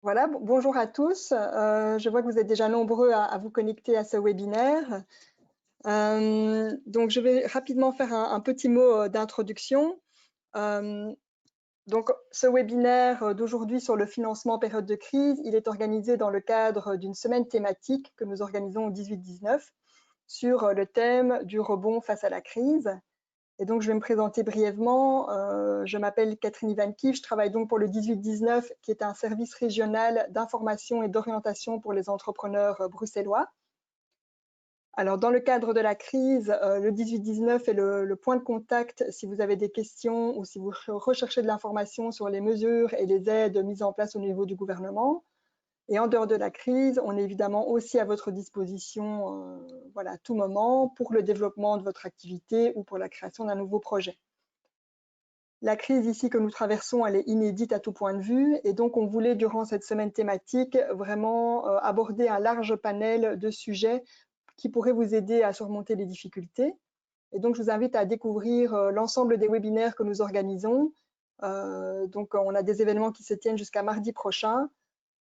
Voilà, bonjour à tous. Je vois que vous êtes déjà nombreux à vous connecter à ce webinaire. Donc, je vais rapidement faire un petit mot d'introduction. Donc, ce webinaire d'aujourd'hui sur le financement en période de crise, il est organisé dans le cadre d'une semaine thématique que nous organisons au 18-19 sur le thème du rebond face à la crise. Et donc, je vais me présenter brièvement. Je m'appelle Catherine Ivankiv, je travaille donc pour le 18-19, qui est un service régional d'information et d'orientation pour les entrepreneurs bruxellois. Alors, dans le cadre de la crise, le 18-19 est le point de contact si vous avez des questions ou si vous recherchez de l'information sur les mesures et les aides mises en place au niveau du gouvernement. Et en dehors de la crise, on est évidemment aussi à votre disposition voilà, à tout moment pour le développement de votre activité ou pour la création d'un nouveau projet. La crise ici que nous traversons, elle est inédite à tout point de vue et donc on voulait durant cette semaine thématique vraiment aborder un large panel de sujets qui pourraient vous aider à surmonter les difficultés. Et donc je vous invite à découvrir l'ensemble des webinaires que nous organisons. Donc on a des événements qui se tiennent jusqu'à mardi prochain.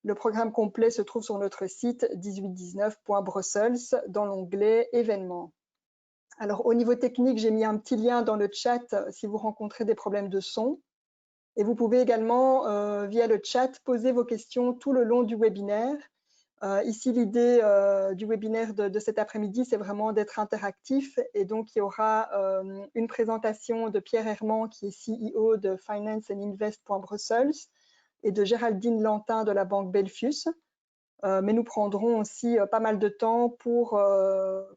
Le programme complet se trouve sur notre site 1819.brussels dans l'onglet événements. Alors au niveau technique, j'ai mis un petit lien dans le chat si vous rencontrez des problèmes de son. Et vous pouvez également, via le chat, poser vos questions tout le long du webinaire. Ici, l'idée du webinaire de cet après-midi, c'est vraiment d'être interactif. Et donc, il y aura une présentation de Pierre Herman, qui est CEO de Finance and Invest.Brussels, et de Géraldine Lantin de la banque Belfius. Mais nous prendrons aussi pas mal de temps pour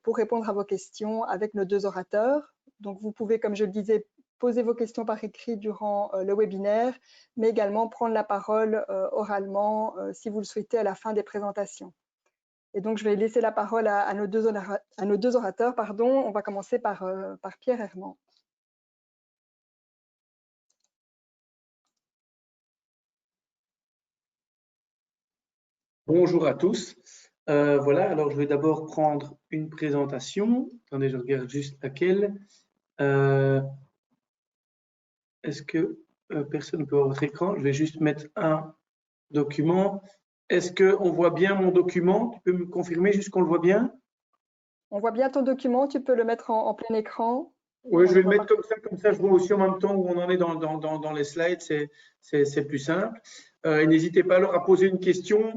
répondre à vos questions avec nos deux orateurs. Donc, vous pouvez, comme je le disais, poser vos questions par écrit durant le webinaire, mais également prendre la parole oralement si vous le souhaitez à la fin des présentations. Et donc, je vais laisser la parole à nos deux orateurs. Pardon. On va commencer par Pierre Herman. Bonjour à tous. Voilà, alors je vais d'abord prendre une présentation. Attendez, je regarde juste laquelle. Est-ce que personne peut voir votre écran? Je vais juste mettre un document. Est-ce qu'on voit bien mon document? Tu peux me confirmer juste qu'on le voit bien? On voit bien ton document, tu peux le mettre en plein écran. Oui, je vais le mettre comme ça je vois aussi en même temps où on en est dans les slides, c'est plus simple. Et n'hésitez pas alors à poser une question.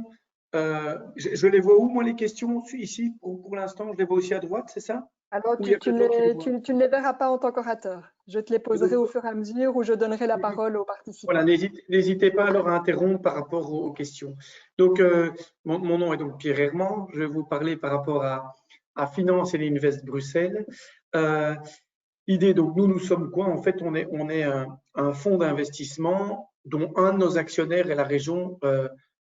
Je les vois où, moi, les questions ici pour l'instant? Je les vois aussi à droite, c'est ça? Alors, Ou il y a que toi qui les vois? tu ne les verras pas en tant qu'orateur. Je te les poserai au fur et à mesure où je donnerai la parole aux participants. Voilà, n'hésitez pas alors à interrompre par rapport aux questions. Donc, mon nom est donc Pierre Herman. Je vais vous parler par rapport à Finance et Invest Bruxelles. L'idée, donc, nous sommes quoi? En fait, on est un fonds d'investissement dont un de nos actionnaires est la région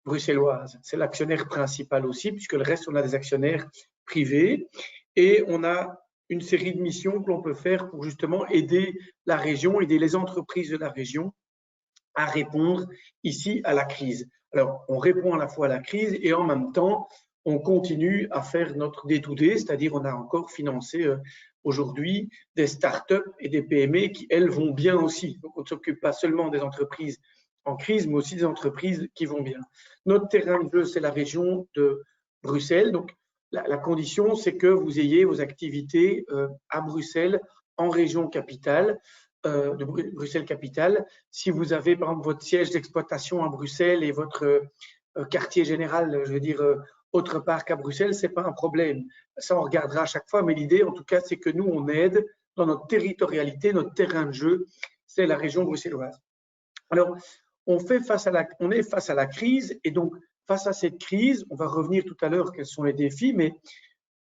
bruxelloise. C'est l'actionnaire principal aussi, puisque le reste, on a des actionnaires privés. Et on a une série de missions que l'on peut faire pour justement aider la région, aider les entreprises de la région à répondre ici à la crise. Alors, on répond à la fois à la crise et en même temps, on continue à faire notre day-to-day, c'est-à-dire on a encore financé aujourd'hui des startups et des PME qui, elles, vont bien aussi. Donc, on ne s'occupe pas seulement des entreprises en crise, mais aussi des entreprises qui vont bien. Notre terrain de jeu, c'est la région de Bruxelles. Donc, la condition, c'est que vous ayez vos activités à Bruxelles, en région capitale, de Bruxelles-Capitale. Si vous avez, par exemple, votre siège d'exploitation à Bruxelles et votre quartier général, je veux dire, autre part qu'à Bruxelles, ce n'est pas un problème. Ça, on regardera à chaque fois, mais l'idée, en tout cas, c'est que nous, on aide dans notre territorialité, notre terrain de jeu, c'est la région bruxelloise. Alors, on est face à la crise, et donc, face à cette crise, on va revenir tout à l'heure quels sont les défis, mais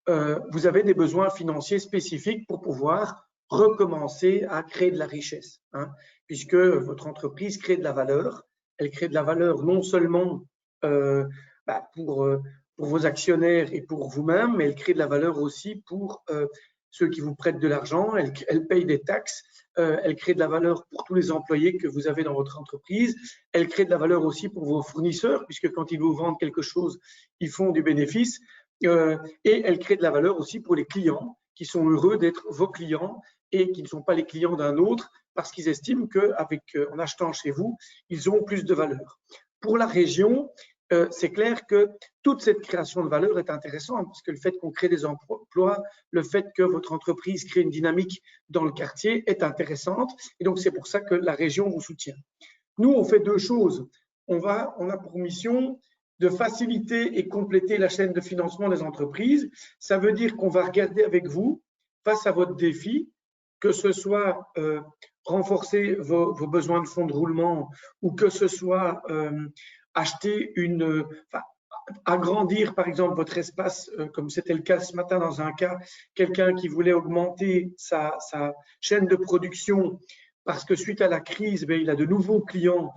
vous avez des besoins financiers spécifiques pour pouvoir recommencer à créer de la richesse, hein, puisque votre entreprise crée de la valeur. Elle crée de la valeur non seulement pour vos actionnaires et pour vous-même, mais elle crée de la valeur aussi pour ceux qui vous prêtent de l'argent. Elle paye des taxes. Elle crée de la valeur pour tous les employés que vous avez dans votre entreprise. Elle crée de la valeur aussi pour vos fournisseurs, puisque quand ils vous vendent quelque chose, ils font du bénéfice. Et elle crée de la valeur aussi pour les clients qui sont heureux d'être vos clients et qui ne sont pas les clients d'un autre parce qu'ils estiment qu'en achetant chez vous, ils auront plus de valeur. Pour la région, c'est clair que toute cette création de valeur est intéressante parce que le fait qu'on crée des emplois, le fait que votre entreprise crée une dynamique dans le quartier est intéressante. Et donc, c'est pour ça que la région vous soutient. Nous, on fait deux choses. On a pour mission de faciliter et compléter la chaîne de financement des entreprises. Ça veut dire qu'on va regarder avec vous, face à votre défi, que ce soit renforcer vos besoins de fonds de roulement ou que ce soit acheter agrandir par exemple votre espace, comme c'était le cas ce matin dans un cas, quelqu'un qui voulait augmenter sa chaîne de production parce que suite à la crise, il a de nouveaux clients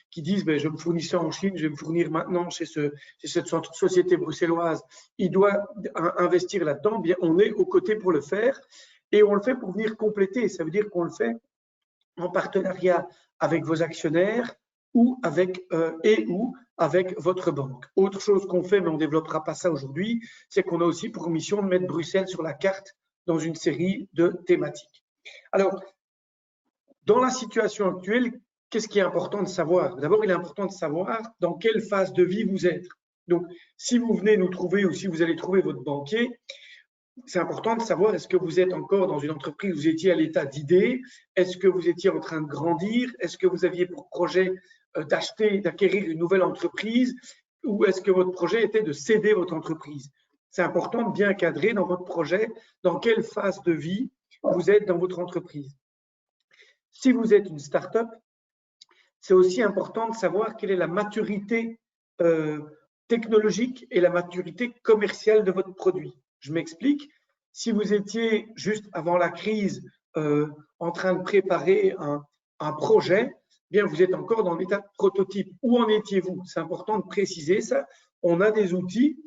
qui disent je me fournissais en Chine, je vais me fournir maintenant chez cette société bruxelloise. Il doit investir là-dedans. Bien, on est aux côtés pour le faire et on le fait pour venir compléter. Ça veut dire qu'on le fait en partenariat avec vos actionnaires ou avec votre banque. Autre chose qu'on fait, mais on ne développera pas ça aujourd'hui, c'est qu'on a aussi pour mission de mettre Bruxelles sur la carte dans une série de thématiques. Alors, dans la situation actuelle, qu'est-ce qui est important de savoir? D'abord, il est important de savoir dans quelle phase de vie vous êtes. Donc, si vous venez nous trouver ou si vous allez trouver votre banquier, c'est important de savoir est-ce que vous êtes encore dans une entreprise, vous étiez à l'état d'idée, est-ce que vous étiez en train de grandir, est-ce que vous aviez pour projet d'acquérir une nouvelle entreprise ou est-ce que votre projet était de céder votre entreprise? C'est important de bien cadrer dans votre projet dans quelle phase de vie vous êtes dans votre entreprise. Si vous êtes une start-up, c'est aussi important de savoir quelle est la maturité technologique et la maturité commerciale de votre produit. Je m'explique. Si vous étiez juste avant la crise en train de préparer un projet, bien vous êtes encore dans l'état de prototype. Où en étiez-vous? C'est important de préciser ça. On a des outils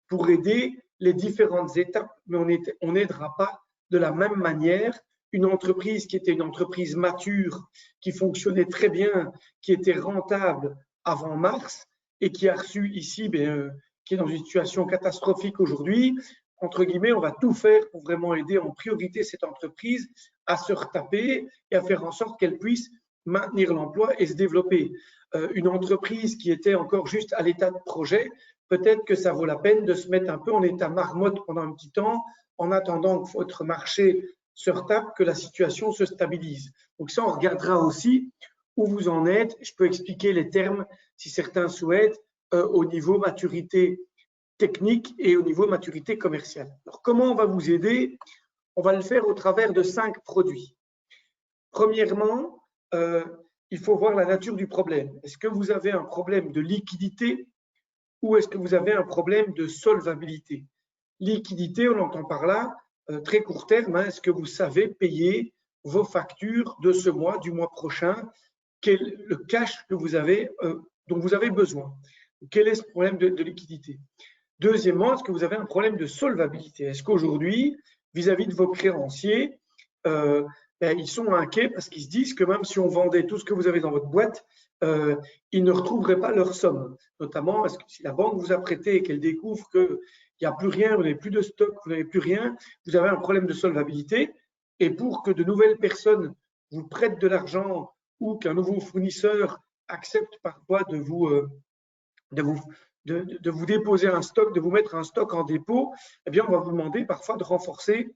pour aider les différentes étapes, mais on n'aidera pas de la même manière une entreprise qui était une entreprise mature, qui fonctionnait très bien, qui était rentable avant mars et qui a reçu ici, qui est dans une situation catastrophique aujourd'hui. Entre guillemets, on va tout faire pour vraiment aider en priorité cette entreprise à se retaper et à faire en sorte qu'elle puisse maintenir l'emploi et se développer. Une entreprise qui était encore juste à l'état de projet, peut-être que ça vaut la peine de se mettre un peu en état marmotte pendant un petit temps en attendant que votre marché se retape, que la situation se stabilise. Donc ça, on regardera aussi où vous en êtes. Je peux expliquer les termes, si certains souhaitent, au niveau maturité technique et au niveau maturité commerciale. Alors, comment on va vous aider? On va le faire au travers de 5 produits. Premièrement, il faut voir la nature du problème. Est-ce que vous avez un problème de liquidité ou est-ce que vous avez un problème de solvabilité? Liquidité, on entend par là, très court terme, est-ce que vous savez payer vos factures de ce mois, du mois prochain? Quel est le cash que vous avez, dont vous avez besoin? Quel est ce problème de liquidité? Deuxièmement, est-ce que vous avez un problème de solvabilité? Est-ce qu'aujourd'hui, vis-à-vis de vos créanciers, ils sont inquiets parce qu'ils se disent que même si on vendait tout ce que vous avez dans votre boîte, ils ne retrouveraient pas leur somme. Notamment, est-ce que si la banque vous a prêté et qu'elle découvre qu'il n'y a plus rien, vous n'avez plus de stock, vous n'avez plus rien, vous avez un problème de solvabilité. Et pour que de nouvelles personnes vous prêtent de l'argent ou qu'un nouveau fournisseur accepte parfois de vous déposer un stock, de vous mettre un stock en dépôt, eh bien, on va vous demander parfois de renforcer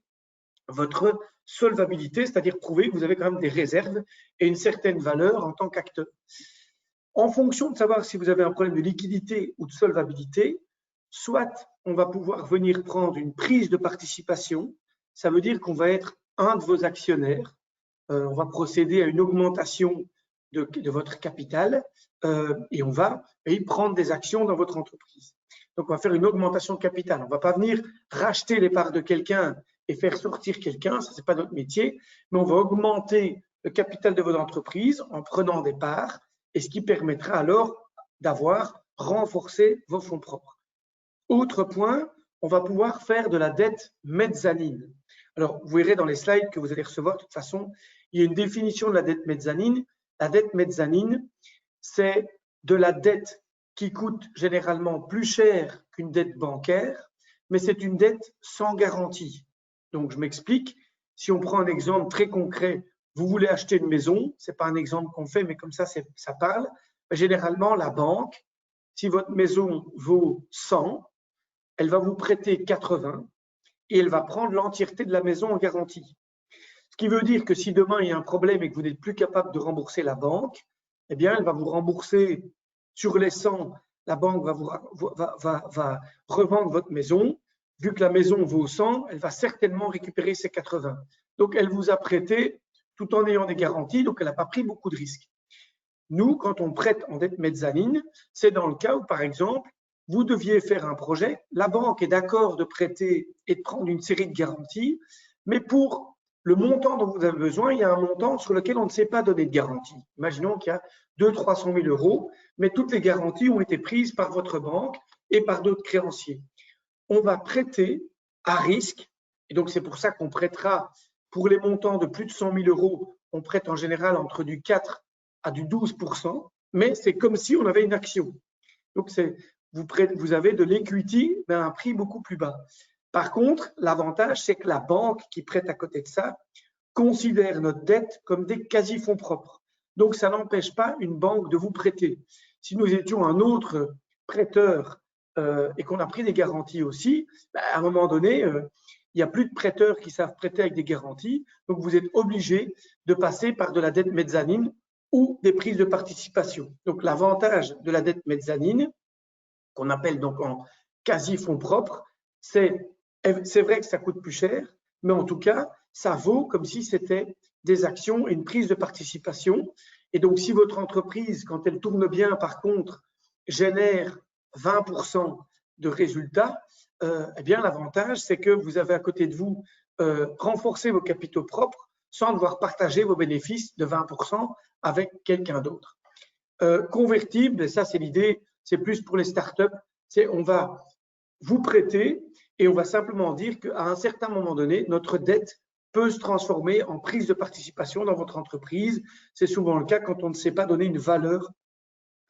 votre solvabilité, c'est-à-dire prouver que vous avez quand même des réserves et une certaine valeur en tant qu'acteur. En fonction de savoir si vous avez un problème de liquidité ou de solvabilité, soit on va pouvoir venir prendre une prise de participation, ça veut dire qu'on va être un de vos actionnaires, on va procéder à une augmentation de votre capital et on va prendre des actions dans votre entreprise. Donc, on va faire une augmentation de capital. On ne va pas venir racheter les parts de quelqu'un et faire sortir quelqu'un, ça, ce n'est pas notre métier, mais on va augmenter le capital de votre entreprise en prenant des parts et ce qui permettra alors d'avoir renforcé vos fonds propres. Autre point, on va pouvoir faire de la dette mezzanine. Alors, vous verrez dans les slides que vous allez recevoir, de toute façon, il y a une définition de la dette mezzanine. La dette mezzanine, c'est de la dette qui coûte généralement plus cher qu'une dette bancaire, mais c'est une dette sans garantie. Donc, je m'explique. Si on prend un exemple très concret, vous voulez acheter une maison, ce n'est pas un exemple qu'on fait, mais comme ça, ça parle. Généralement, la banque si votre maison vaut 100, elle va vous prêter 80 et elle va prendre l'entièreté de la maison en garantie. Ce qui veut dire que si demain il y a un problème et que vous n'êtes plus capable de rembourser la banque, eh bien, elle va vous rembourser sur les 100. La banque va revendre votre maison. Vu que la maison vaut 100, elle va certainement récupérer ses 80. Donc, elle vous a prêté tout en ayant des garanties, donc elle n'a pas pris beaucoup de risques. Nous, quand on prête en dette mezzanine, c'est dans le cas où, par exemple, vous deviez faire un projet, la banque est d'accord de prêter et de prendre une série de garanties, mais pour le montant dont vous avez besoin, il y a un montant sur lequel on ne sait pas donner de garantie. Imaginons qu'il y a 200 000 à 300 000 euros, mais toutes les garanties ont été prises par votre banque et par d'autres créanciers. On va prêter à risque, et donc c'est pour ça qu'on prêtera pour les montants de plus de 100 000 euros, on prête en général entre du 4 à du 12%, mais c'est comme si on avait une action. Donc, vous avez de l'equity, mais à un prix beaucoup plus bas. Par contre, l'avantage, c'est que la banque qui prête à côté de ça considère notre dette comme des quasi-fonds propres. Donc, ça n'empêche pas une banque de vous prêter. Si nous étions un autre prêteur et qu'on a pris des garanties aussi, à un moment donné, il n'y a plus de prêteurs qui savent prêter avec des garanties. Donc, vous êtes obligé de passer par de la dette mezzanine ou des prises de participation. Donc, l'avantage de la dette mezzanine, qu'on appelle donc en quasi-fonds propres, c'est vrai que ça coûte plus cher, mais en tout cas, ça vaut comme si c'était des actions et une prise de participation. Et donc, si votre entreprise, quand elle tourne bien, par contre, génère 20% de résultats, eh bien, l'avantage, c'est que vous avez à côté de vous renforcé vos capitaux propres sans devoir partager vos bénéfices de 20% avec quelqu'un d'autre. Convertible, et ça, c'est l'idée, c'est plus pour les startups, c'est on va vous prêter et on va simplement dire qu'à un certain moment donné, notre dette peut se transformer en prise de participation dans votre entreprise. C'est souvent le cas quand on ne sait pas donner une valeur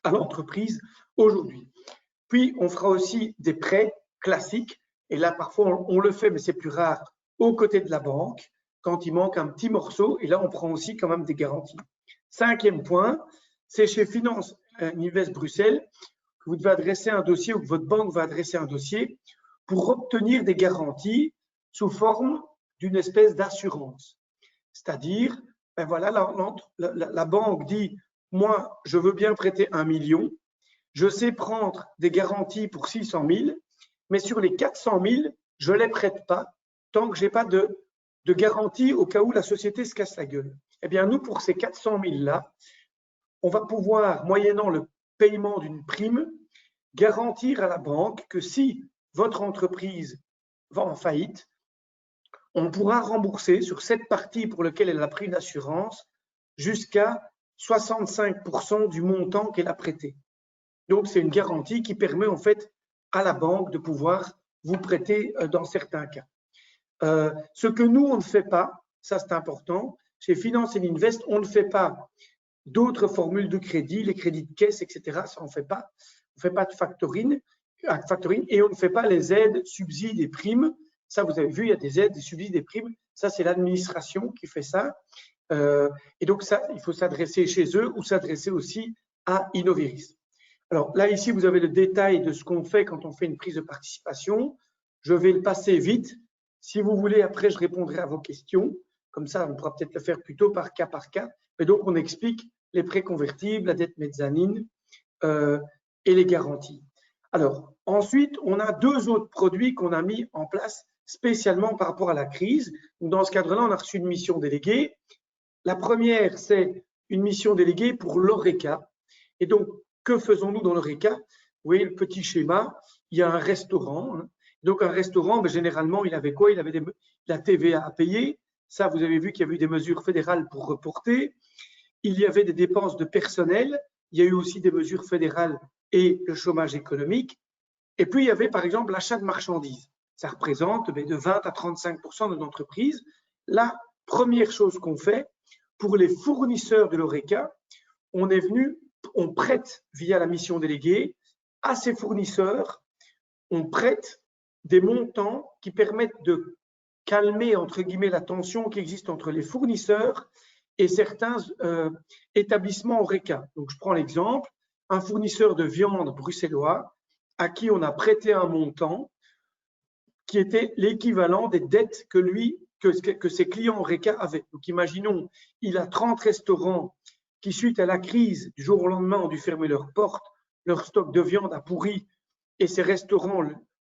à l'entreprise aujourd'hui. Puis, on fera aussi des prêts classiques. Et là, parfois, on le fait, mais c'est plus rare, aux côtés de la banque, quand il manque un petit morceau. Et là, on prend aussi quand même des garanties. 5e point, c'est chez Finance Invest Bruxelles que vous devez adresser un dossier ou que votre banque va adresser un dossier pour obtenir des garanties sous forme d'une espèce d'assurance. C'est-à-dire, ben voilà, la banque dit, moi, je veux bien prêter 1 million, je sais prendre des garanties pour 600 000, mais sur les 400 000, je ne les prête pas tant que je n'ai pas de garantie au cas où la société se casse la gueule. Eh bien, nous, pour ces 400 000-là, on va pouvoir, moyennant le paiement d'une prime, garantir à la banque que si votre entreprise va en faillite, on pourra rembourser sur cette partie pour laquelle elle a pris l'assurance jusqu'à 65% du montant qu'elle a prêté. Donc, c'est une garantie qui permet en fait à la banque de pouvoir vous prêter dans certains cas. Ce que nous, on ne fait pas, ça c'est important, chez Finance Invest, on ne fait pas d'autres formules de crédit, les crédits de caisse, etc. Ça, on ne fait pas. On ne fait pas de factoring et on ne fait pas les aides, subsides et primes. Ça, vous avez vu, il y a des aides, des subsides, des primes. Ça, c'est l'administration qui fait ça. Et donc, ça, il faut s'adresser chez eux ou s'adresser aussi à Innoviris. Alors là, ici, vous avez le détail de ce qu'on fait quand on fait une prise de participation. Je vais le passer vite. Si vous voulez, après, je répondrai à vos questions. Comme ça, on pourra peut-être le faire plutôt par cas par cas. Mais donc, on explique les prêts convertibles, la dette mezzanine et les garanties. Alors, ensuite, on a 2 autres produits qu'on a mis en place spécialement par rapport à la crise. Dans ce cadre-là, on a reçu une mission déléguée. La première, c'est une mission déléguée pour l'ORECA. Et donc, que faisons-nous dans l'ORECA? Vous voyez le petit schéma, il y a un restaurant. Donc, un restaurant, mais généralement, il avait quoi? Il avait la TVA à payer. Ça, vous avez vu qu'il y avait eu des mesures fédérales pour reporter. Il y avait des dépenses de personnel. Il y a eu aussi des mesures fédérales et le chômage économique. Et puis, il y avait, par exemple, l'achat de marchandises. Ça représente de 20 à 35% de l'entreprise. La première chose qu'on fait, pour les fournisseurs de l'ORECA, on prête via la mission déléguée à ces fournisseurs, on prête des montants qui permettent de calmer, entre guillemets, la tension qui existe entre les fournisseurs et certains établissements ORECA. Donc, je prends l'exemple, un fournisseur de viande bruxellois à qui on a prêté un montant qui était l'équivalent des dettes que ses clients Horeca avaient. Donc imaginons, il a 30 restaurants qui, suite à la crise, du jour au lendemain, ont dû fermer leurs portes, leur stock de viande a pourri et ces restaurants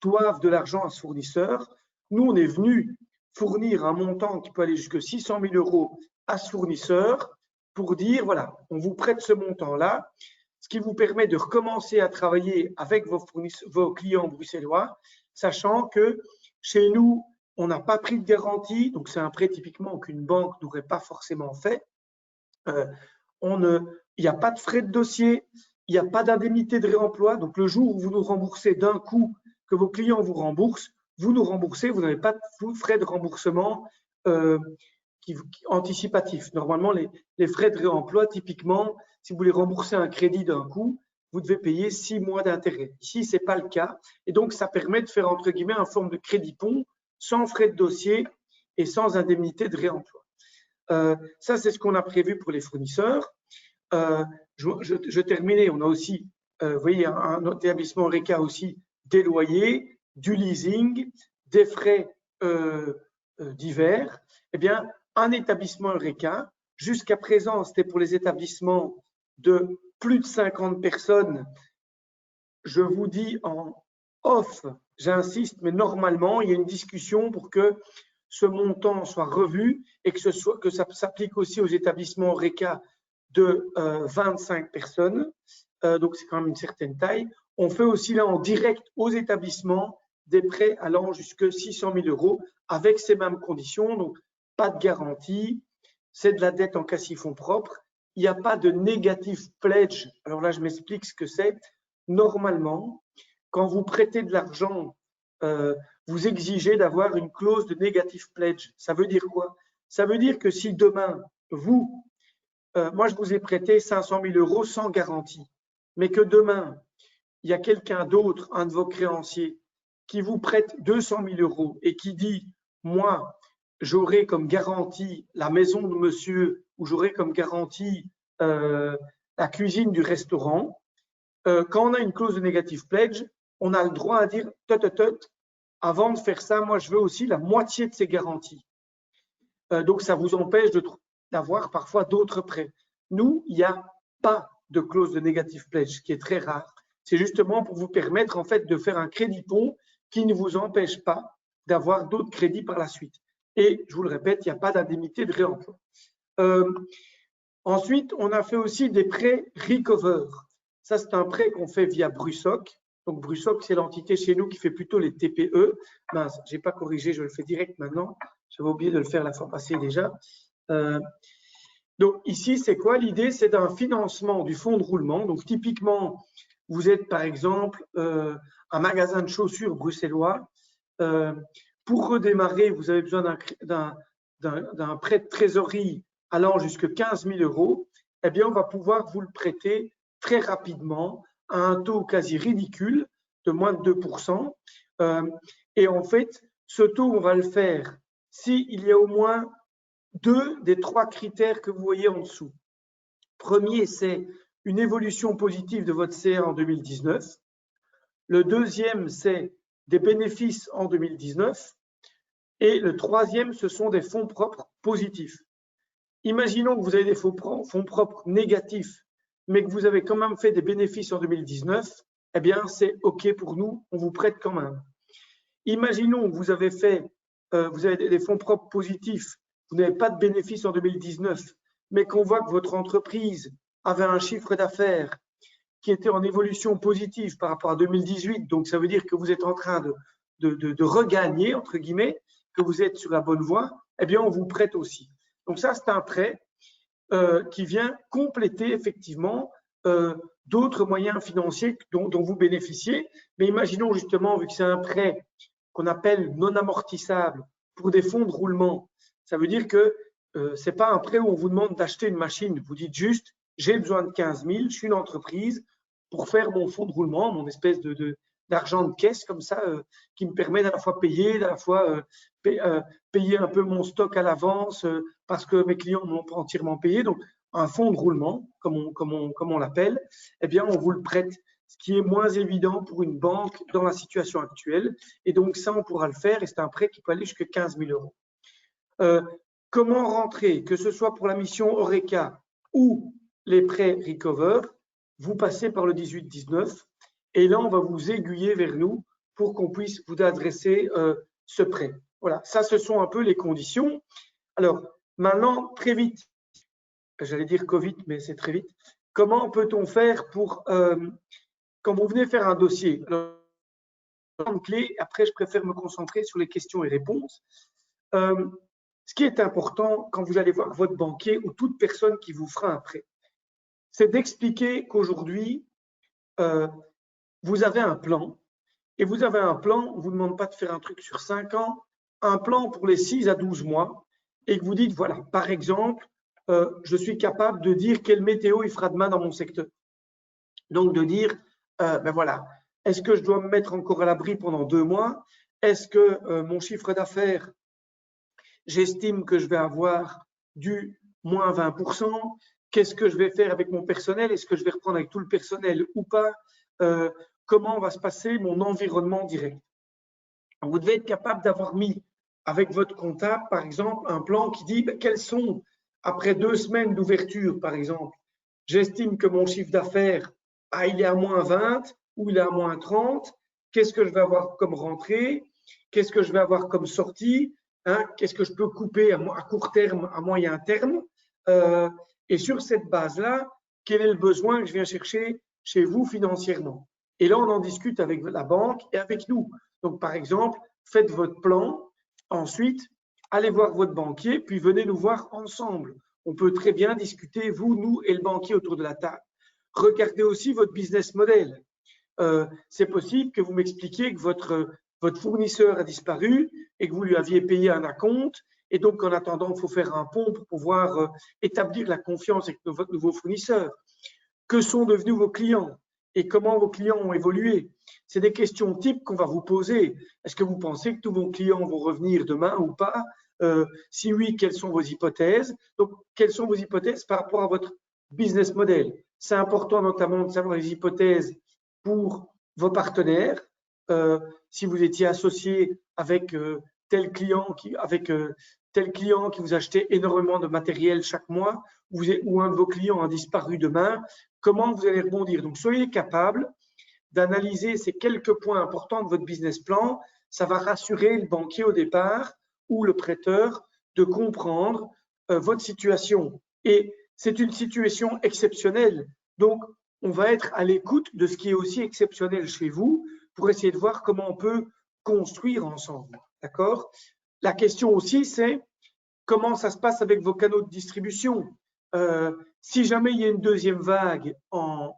doivent de l'argent à ce fournisseur. Nous, on est venu fournir un montant qui peut aller jusqu'à 600 000 € à ce fournisseur pour dire, voilà, on vous prête ce montant-là, ce qui vous permet de recommencer à travailler avec vos clients bruxellois, sachant que chez nous, on n'a pas pris de garantie, donc c'est un prêt typiquement qu'une banque n'aurait pas forcément fait. Il n'y a pas de frais de dossier, il n'y a pas d'indemnité de réemploi. Donc, le jour où vous nous remboursez d'un coup, que vos clients vous remboursent, vous nous remboursez, vous n'avez pas de frais de remboursement anticipatifs. Normalement, les frais de réemploi, typiquement, si vous voulez rembourser un crédit d'un coup, vous devez payer 6 mois d'intérêt. Ici, ce n'est pas le cas. Et donc, ça permet de faire, entre guillemets, une forme de crédit pont sans frais de dossier et sans indemnité de réemploi. Ça, c'est ce qu'on a prévu pour les fournisseurs. Je terminais, on a aussi, vous voyez, un établissement Horeca aussi, des loyers, du leasing, des frais divers. Eh bien, un établissement Horeca, jusqu'à présent, c'était pour les établissements de plus de 50 personnes. Je vous dis en off, j'insiste, mais normalement, il y a une discussion pour que ce montant soit revu et que ça s'applique aussi aux établissements Horeca de 25 personnes. Donc, c'est quand même une certaine taille. On fait aussi là en direct aux établissements des prêts allant jusqu'à 600 000 € avec ces mêmes conditions. Donc, pas de garantie, c'est de la dette en quasi-fonds propres. Il n'y a pas de negative pledge. Alors là, je m'explique ce que c'est. Normalement, quand vous prêtez de l'argent, vous exigez d'avoir une clause de negative pledge. Ça veut dire quoi? Ça veut dire que si demain, moi, je vous ai prêté 500 000 € sans garantie, mais que demain, il y a quelqu'un d'autre, un de vos créanciers, qui vous prête 200 000 € et qui dit, moi, j'aurai comme garantie la maison de monsieur ou j'aurai comme garantie la cuisine du restaurant. Quand on a une clause de negative pledge, on a le droit à dire, avant de faire ça, moi, je veux aussi la moitié de ces garanties. Donc, ça vous empêche d'avoir parfois d'autres prêts. Nous, il n'y a pas de clause de negative pledge, ce qui est très rare. C'est justement pour vous permettre en fait de faire un crédit pont qui ne vous empêche pas d'avoir d'autres crédits par la suite. Et je vous le répète, il n'y a pas d'indemnité de réemploi. Ensuite, on a fait aussi des prêts Recover. Ça, c'est un prêt qu'on fait via Brussoc. Donc, Brussoc, c'est l'entité chez nous qui fait plutôt les TPE. Mince, je n'ai pas corrigé, je le fais direct maintenant. J'avais oublié de le faire la fois passée déjà. Donc, ici, c'est quoi? L'idée, c'est d'un financement du fonds de roulement. Donc, typiquement, vous êtes, par exemple, un magasin de chaussures bruxellois. Pour redémarrer, vous avez besoin d'un prêt de trésorerie allant jusqu'à 15 000 €. Eh bien, on va pouvoir vous le prêter très rapidement à un taux quasi ridicule de moins de 2%. Et en fait, ce taux, on va le faire s'il y a au moins 2 des 3 critères que vous voyez en dessous. Premier, c'est une évolution positive de votre CA en 2019. Le deuxième, c'est des bénéfices en 2019. Et le troisième, ce sont des fonds propres positifs. Imaginons que vous avez des fonds propres négatifs, mais que vous avez quand même fait des bénéfices en 2019, eh bien, c'est OK pour nous, on vous prête quand même. Imaginons que vous avez des fonds propres positifs, vous n'avez pas de bénéfices en 2019, mais qu'on voit que votre entreprise avait un chiffre d'affaires qui était en évolution positive par rapport à 2018, donc ça veut dire que vous êtes en train de regagner, entre guillemets, que vous êtes sur la bonne voie, eh bien, on vous prête aussi. Donc ça, c'est un prêt qui vient compléter effectivement d'autres moyens financiers dont vous bénéficiez. Mais imaginons justement, vu que c'est un prêt qu'on appelle non amortissable pour des fonds de roulement, ça veut dire que ce n'est pas un prêt où on vous demande d'acheter une machine. Vous dites juste, j'ai besoin de 15 000, je suis une entreprise, pour faire mon fonds de roulement, mon espèce d'argent de caisse comme ça, qui me permet d'à la fois payer, à la fois payer un peu mon stock à l'avance parce que mes clients ne m'ont pas entièrement payé. Donc, un fonds de roulement, comme on l'appelle, eh bien, on vous le prête, ce qui est moins évident pour une banque dans la situation actuelle. Et donc, ça, on pourra le faire et c'est un prêt qui peut aller jusqu'à 15 000 euros. Comment rentrer, que ce soit pour la mission Horeca ou les prêts Recover, vous passez par le 18-19 et là, on va vous aiguiller vers nous pour qu'on puisse vous adresser ce prêt. Voilà, ça, ce sont un peu les conditions. Alors, maintenant, très vite, j'allais dire Covid, mais c'est très vite. Comment peut-on faire pour, quand vous venez faire un dossier, alors, clé, après, je préfère me concentrer sur les questions et réponses. Ce qui est important quand vous allez voir votre banquier ou toute personne qui vous fera un prêt, c'est d'expliquer qu'aujourd'hui, vous avez un plan et vous avez un plan, on ne vous demande pas de faire un truc sur 5 ans, un plan pour les 6 à 12 mois et que vous dites, voilà, par exemple, je suis capable de dire quelle météo il fera demain dans mon secteur. Donc, de dire, ben voilà, est-ce que je dois me mettre encore à l'abri pendant 2 mois? Est-ce que mon chiffre d'affaires, j'estime que je vais avoir du moins 20%. Qu'est-ce que je vais faire avec mon personnel? Est-ce que je vais reprendre avec tout le personnel ou pas? Comment va se passer mon environnement direct? Vous devez être capable d'avoir mis avec votre comptable, par exemple, un plan qui dit quels sont, après 2 semaines d'ouverture, par exemple, j'estime que mon chiffre d'affaires, il est à moins 20 ou il est à moins 30. Qu'est-ce que je vais avoir comme rentrée? Qu'est-ce que je vais avoir comme sortie? Qu'est-ce que je peux couper à court terme, à moyen terme? Et sur cette base-là, quel est le besoin que je viens chercher chez vous financièrement? Et là, on en discute avec la banque et avec nous. Donc, par exemple, faites votre plan. Ensuite, allez voir votre banquier, puis venez nous voir ensemble. On peut très bien discuter, vous, nous et le banquier autour de la table. Regardez aussi votre business model. C'est possible que vous m'expliquiez que votre fournisseur a disparu et que vous lui aviez payé un acompte. Et donc, en attendant, il faut faire un pont pour pouvoir établir la confiance avec votre nouveau fournisseur. Que sont devenus vos clients et comment vos clients ont évolué? C'est des questions types qu'on va vous poser. Est-ce que vous pensez que tous vos clients vont revenir demain ou pas? Si oui, quelles sont vos hypothèses? Donc, quelles sont vos hypothèses par rapport à votre business model? C'est important notamment de savoir les hypothèses pour vos partenaires. Si vous étiez associé avec tel client qui vous achetait énormément de matériel chaque mois, ou un de vos clients a disparu demain, comment vous allez rebondir? Donc, soyez capable d'analyser ces quelques points importants de votre business plan. Ça va rassurer le banquier au départ ou le prêteur de comprendre votre situation. Et c'est une situation exceptionnelle. Donc, on va être à l'écoute de ce qui est aussi exceptionnel chez vous pour essayer de voir comment on peut construire ensemble. D'accord? La question aussi, c'est comment ça se passe avec vos canaux de distribution. Si jamais il y a une deuxième vague en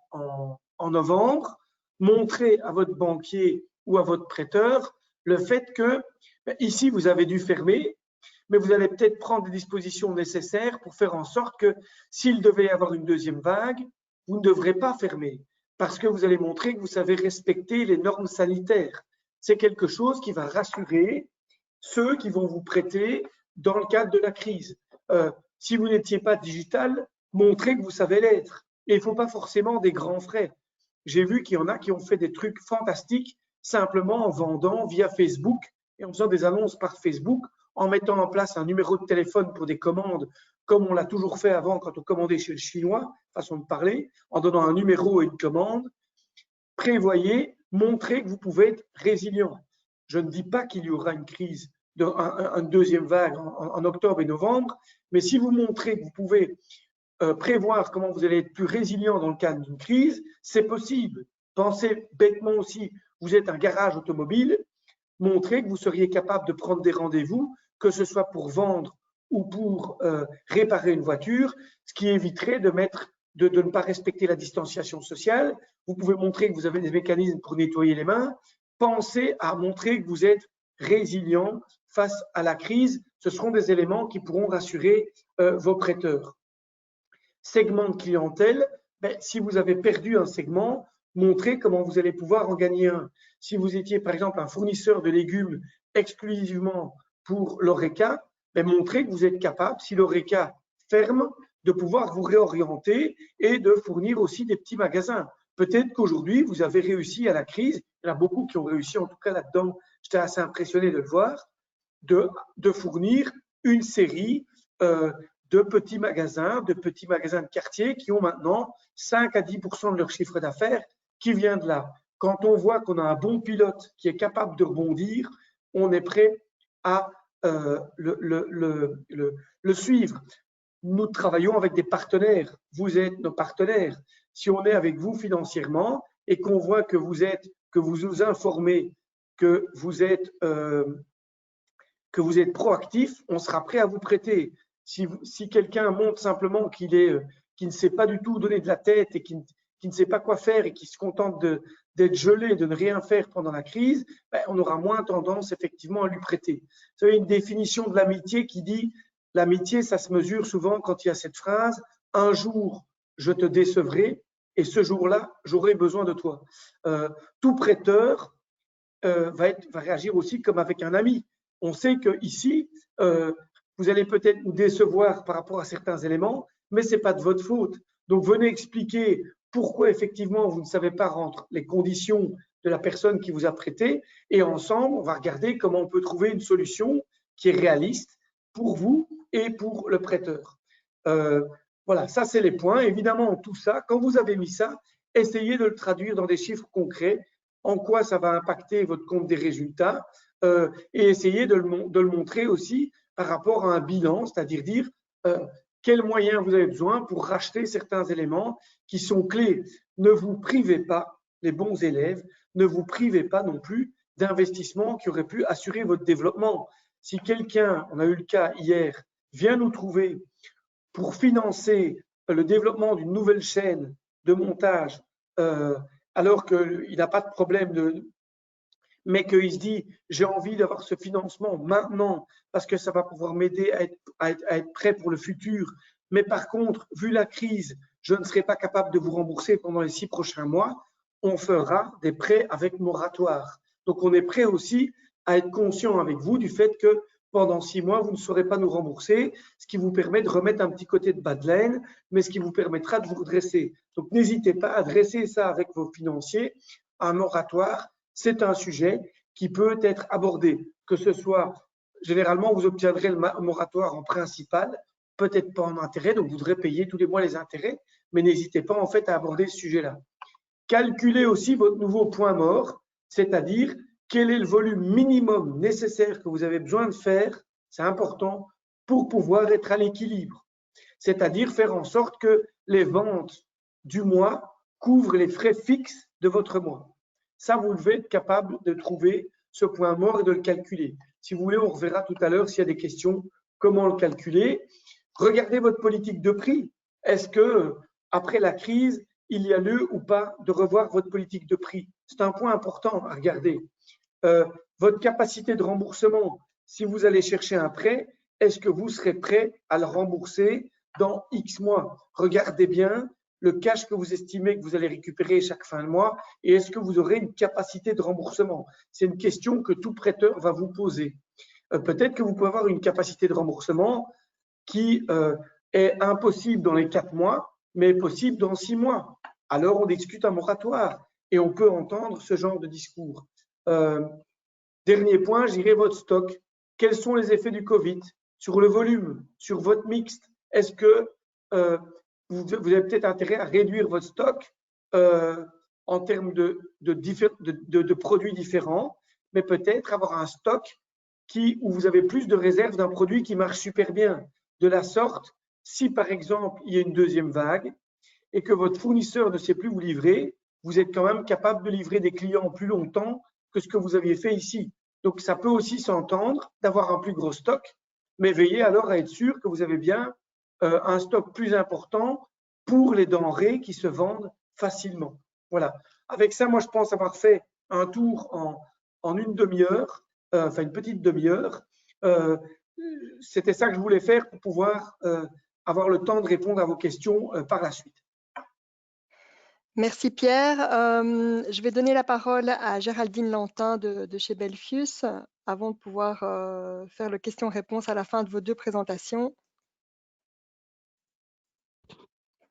novembre, montrez à votre banquier ou à votre prêteur le fait que ici, vous avez dû fermer, mais vous allez peut-être prendre des dispositions nécessaires pour faire en sorte que s'il devait y avoir une deuxième vague, vous ne devrez pas fermer parce que vous allez montrer que vous savez respecter les normes sanitaires. C'est quelque chose qui va rassurer ceux qui vont vous prêter dans le cadre de la crise. Si vous n'étiez pas digital, montrez que vous savez l'être. Et il ne faut pas forcément des grands frais. J'ai vu qu'il y en a qui ont fait des trucs fantastiques simplement en vendant via Facebook et en faisant des annonces par Facebook, en mettant en place un numéro de téléphone pour des commandes, comme on l'a toujours fait avant quand on commandait chez le Chinois, façon de parler, en donnant un numéro et une commande. Prévoyez, montrez que vous pouvez être résilient. Je ne dis pas qu'il y aura une crise, une deuxième vague en octobre et novembre, mais si vous montrez que vous pouvez prévoir comment vous allez être plus résilient dans le cadre d'une crise, c'est possible. Pensez bêtement aussi, vous êtes un garage automobile, montrez que vous seriez capable de prendre des rendez-vous, que ce soit pour vendre ou pour réparer une voiture, ce qui éviterait de ne pas respecter la distanciation sociale. Vous pouvez montrer que vous avez des mécanismes pour nettoyer les mains. Pensez à montrer que vous êtes résilient face à la crise. Ce seront des éléments qui pourront rassurer vos prêteurs. Segment de clientèle, si vous avez perdu un segment, montrez comment vous allez pouvoir en gagner un. Si vous étiez par exemple un fournisseur de légumes exclusivement pour l'Horeca, montrez que vous êtes capable, si l'Horeca ferme, de pouvoir vous réorienter et de fournir aussi des petits magasins. Peut-être qu'aujourd'hui, vous avez réussi à la crise, il y en a beaucoup qui ont réussi, en tout cas là-dedans, j'étais assez impressionné de le voir, de fournir une série de petits magasins de quartier qui ont maintenant 5 à 10% de leur chiffre d'affaires qui vient de là. Quand on voit qu'on a un bon pilote qui est capable de rebondir, on est prêt à le suivre. Nous travaillons avec des partenaires. Vous êtes nos partenaires. Si on est avec vous financièrement et qu'on voit que vous nous informez, que vous êtes proactif, on sera prêt à vous prêter. Si quelqu'un montre simplement qu'il ne sait pas du tout donner de la tête et qui ne sait pas quoi faire et qui se contente d'être gelé, de ne rien faire pendant la crise, ben, on aura moins tendance effectivement à lui prêter. Vous savez, une définition de l'amitié qui dit l'amitié, ça se mesure souvent quand il y a cette phrase « un jour, je te décevrai et ce jour-là, j'aurai besoin de toi ». Tout prêteur va réagir aussi comme avec un ami. On sait qu'ici, vous allez peut-être nous décevoir par rapport à certains éléments, mais ce n'est pas de votre faute. Donc, venez expliquer pourquoi effectivement vous ne savez pas rendre les conditions de la personne qui vous a prêté et ensemble, on va regarder comment on peut trouver une solution qui est réaliste pour vous et pour le prêteur. Voilà, ça c'est les points. Évidemment, tout ça, quand vous avez mis ça, essayez de le traduire dans des chiffres concrets, en quoi ça va impacter votre compte des résultats et essayez de le montrer aussi par rapport à un bilan, c'est-à-dire dire quels moyens vous avez besoin pour racheter certains éléments qui sont clés. Ne vous privez pas, les bons élèves, ne vous privez pas non plus d'investissements qui auraient pu assurer votre développement. Si quelqu'un, on a eu le cas hier, vient nous trouver pour financer le développement d'une nouvelle chaîne de montage, alors qu'il n'a pas de problème mais qu'il se dit j'ai envie d'avoir ce financement maintenant parce que ça va pouvoir m'aider à être prêt pour le futur. Mais par contre, vu la crise, je ne serai pas capable de vous rembourser pendant les 6 prochains mois. On fera des prêts avec moratoire. Donc, on est prêt aussi à être conscient avec vous du fait que pendant 6 mois, vous ne saurez pas nous rembourser, ce qui vous permet de remettre un petit côté de bas de laine, mais ce qui vous permettra de vous redresser. Donc, n'hésitez pas à dresser ça avec vos financiers. Un moratoire, c'est un sujet qui peut être abordé, que ce soit, généralement, vous obtiendrez le moratoire en principal, peut-être pas en intérêt, donc vous devrez payer tous les mois les intérêts, mais n'hésitez pas en fait à aborder ce sujet-là. Calculez aussi votre nouveau point mort, c'est-à-dire quel est le volume minimum nécessaire que vous avez besoin de faire, c'est important, pour pouvoir être à l'équilibre. C'est-à-dire faire en sorte que les ventes du mois couvrent les frais fixes de votre mois. Ça, vous devez être capable de trouver ce point mort et de le calculer. Si vous voulez, on reverra tout à l'heure s'il y a des questions, comment le calculer. Regardez votre politique de prix. Est-ce que après la crise, il y a lieu ou pas de revoir votre politique de prix? C'est un point important à regarder. Votre capacité de remboursement, si vous allez chercher un prêt, est-ce que vous serez prêt à le rembourser dans X mois? Regardez bien le cash que vous estimez que vous allez récupérer chaque fin de mois et est-ce que vous aurez une capacité de remboursement? C'est une question que tout prêteur va vous poser. Peut-être que vous pouvez avoir une capacité de remboursement qui est impossible dans les 4 mois, mais est possible dans 6 mois. Alors, on discute un moratoire et on peut entendre ce genre de discours. Dernier point, je dirais votre stock. Quels sont les effets du Covid sur le volume, sur votre mixte? Est-ce que vous avez peut-être intérêt à réduire votre stock en termes de produits différents, mais peut-être avoir un stock où vous avez plus de réserves d'un produit qui marche super bien. De la sorte, si par exemple il y a une deuxième vague et que votre fournisseur ne sait plus vous livrer, vous êtes quand même capable de livrer des clients plus longtemps que ce que vous aviez fait ici. Donc ça peut aussi s'entendre d'avoir un plus gros stock, mais veillez alors à être sûr que vous avez bien un stock plus important pour les denrées qui se vendent facilement. Voilà. Avec ça, moi, je pense avoir fait un tour en une demi-heure, enfin une petite demi-heure. C'était ça que je voulais faire pour pouvoir avoir le temps de répondre à vos questions par la suite. Merci Pierre. Je vais donner la parole à Géraldine Lantin de chez Belfius avant de pouvoir faire le question-réponse à la fin de vos deux présentations.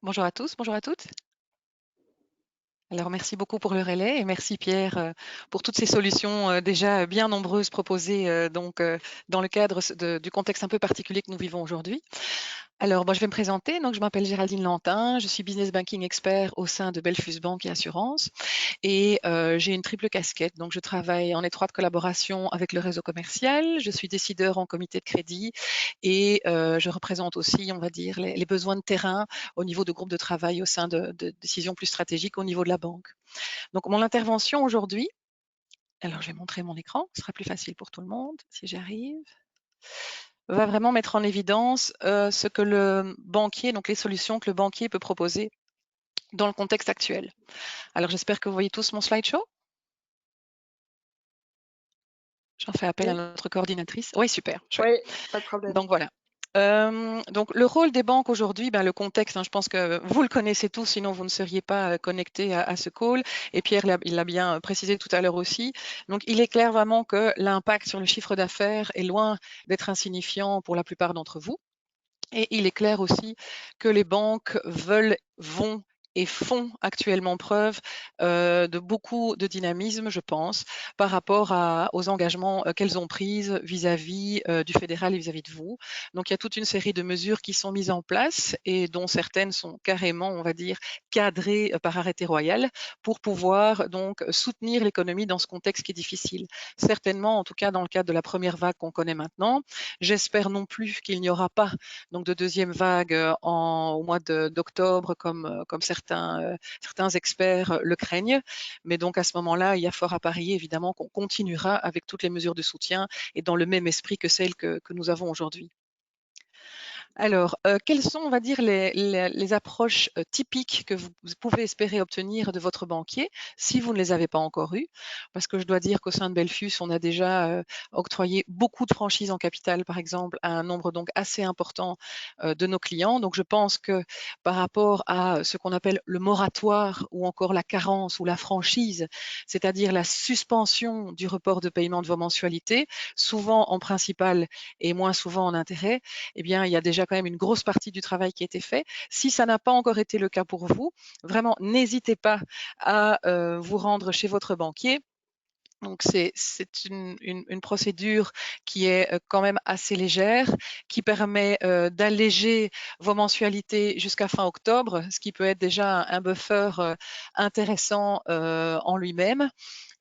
Bonjour à tous, bonjour à toutes. Alors, merci beaucoup pour le relais et merci Pierre pour toutes ces solutions déjà bien nombreuses proposées dans le cadre du contexte un peu particulier que nous vivons aujourd'hui. Alors, je vais me présenter. Donc, je m'appelle Géraldine Lantin, je suis business banking expert au sein de Belfus Banque et Assurance et j'ai une triple casquette. Donc, je travaille en étroite collaboration avec le réseau commercial, je suis décideur en comité de crédit et je représente aussi, on va dire, les besoins de terrain au niveau de groupes de travail au sein de décisions plus stratégiques au niveau de la banque. Donc, mon intervention aujourd'hui, alors je vais montrer mon écran, ce sera plus facile pour tout le monde si j'arrive, va vraiment mettre en évidence ce que le banquier, donc les solutions que le banquier peut proposer dans le contexte actuel. Alors, j'espère que vous voyez tous mon slideshow. J'en fais appel à notre coordinatrice. Oui, super. Oui, pas de problème. Donc, voilà. Donc, le rôle des banques aujourd'hui, le contexte, je pense que vous le connaissez tous, sinon vous ne seriez pas connectés à ce call. Et Pierre, il l'a bien précisé tout à l'heure aussi. Donc, il est clair vraiment que l'impact sur le chiffre d'affaires est loin d'être insignifiant pour la plupart d'entre vous. Et il est clair aussi que les banques vont et font actuellement preuve de beaucoup de dynamisme, je pense, par rapport aux engagements qu'elles ont prises vis-à-vis du fédéral et vis-à-vis de vous. Donc, il y a toute une série de mesures qui sont mises en place et dont certaines sont carrément, on va dire, cadrées par arrêté royal pour pouvoir donc soutenir l'économie dans ce contexte qui est difficile. Certainement, en tout cas, dans le cadre de la première vague qu'on connaît maintenant. J'espère non plus qu'il n'y aura pas donc de deuxième vague au mois d'octobre, comme certains experts le craignent. Mais donc à ce moment-là, il y a fort à parier évidemment qu'on continuera avec toutes les mesures de soutien et dans le même esprit que celles que nous avons aujourd'hui. Alors, quelles sont, on va dire, les approches typiques que vous pouvez espérer obtenir de votre banquier si vous ne les avez pas encore eues? Parce que je dois dire qu'au sein de Belfus, on a déjà octroyé beaucoup de franchises en capital, par exemple, à un nombre donc assez important de nos clients. Donc, je pense que par rapport à ce qu'on appelle le moratoire ou encore la carence ou la franchise, c'est-à-dire la suspension du report de paiement de vos mensualités, souvent en principal et moins souvent en intérêt, eh bien, il y a déjà quand même une grosse partie du travail qui a été fait. Si ça n'a pas encore été le cas pour vous, vraiment, n'hésitez pas à vous rendre chez votre banquier. Donc, c'est une procédure qui est quand même assez légère, qui permet d'alléger vos mensualités jusqu'à fin octobre, ce qui peut être déjà un buffer intéressant en lui-même.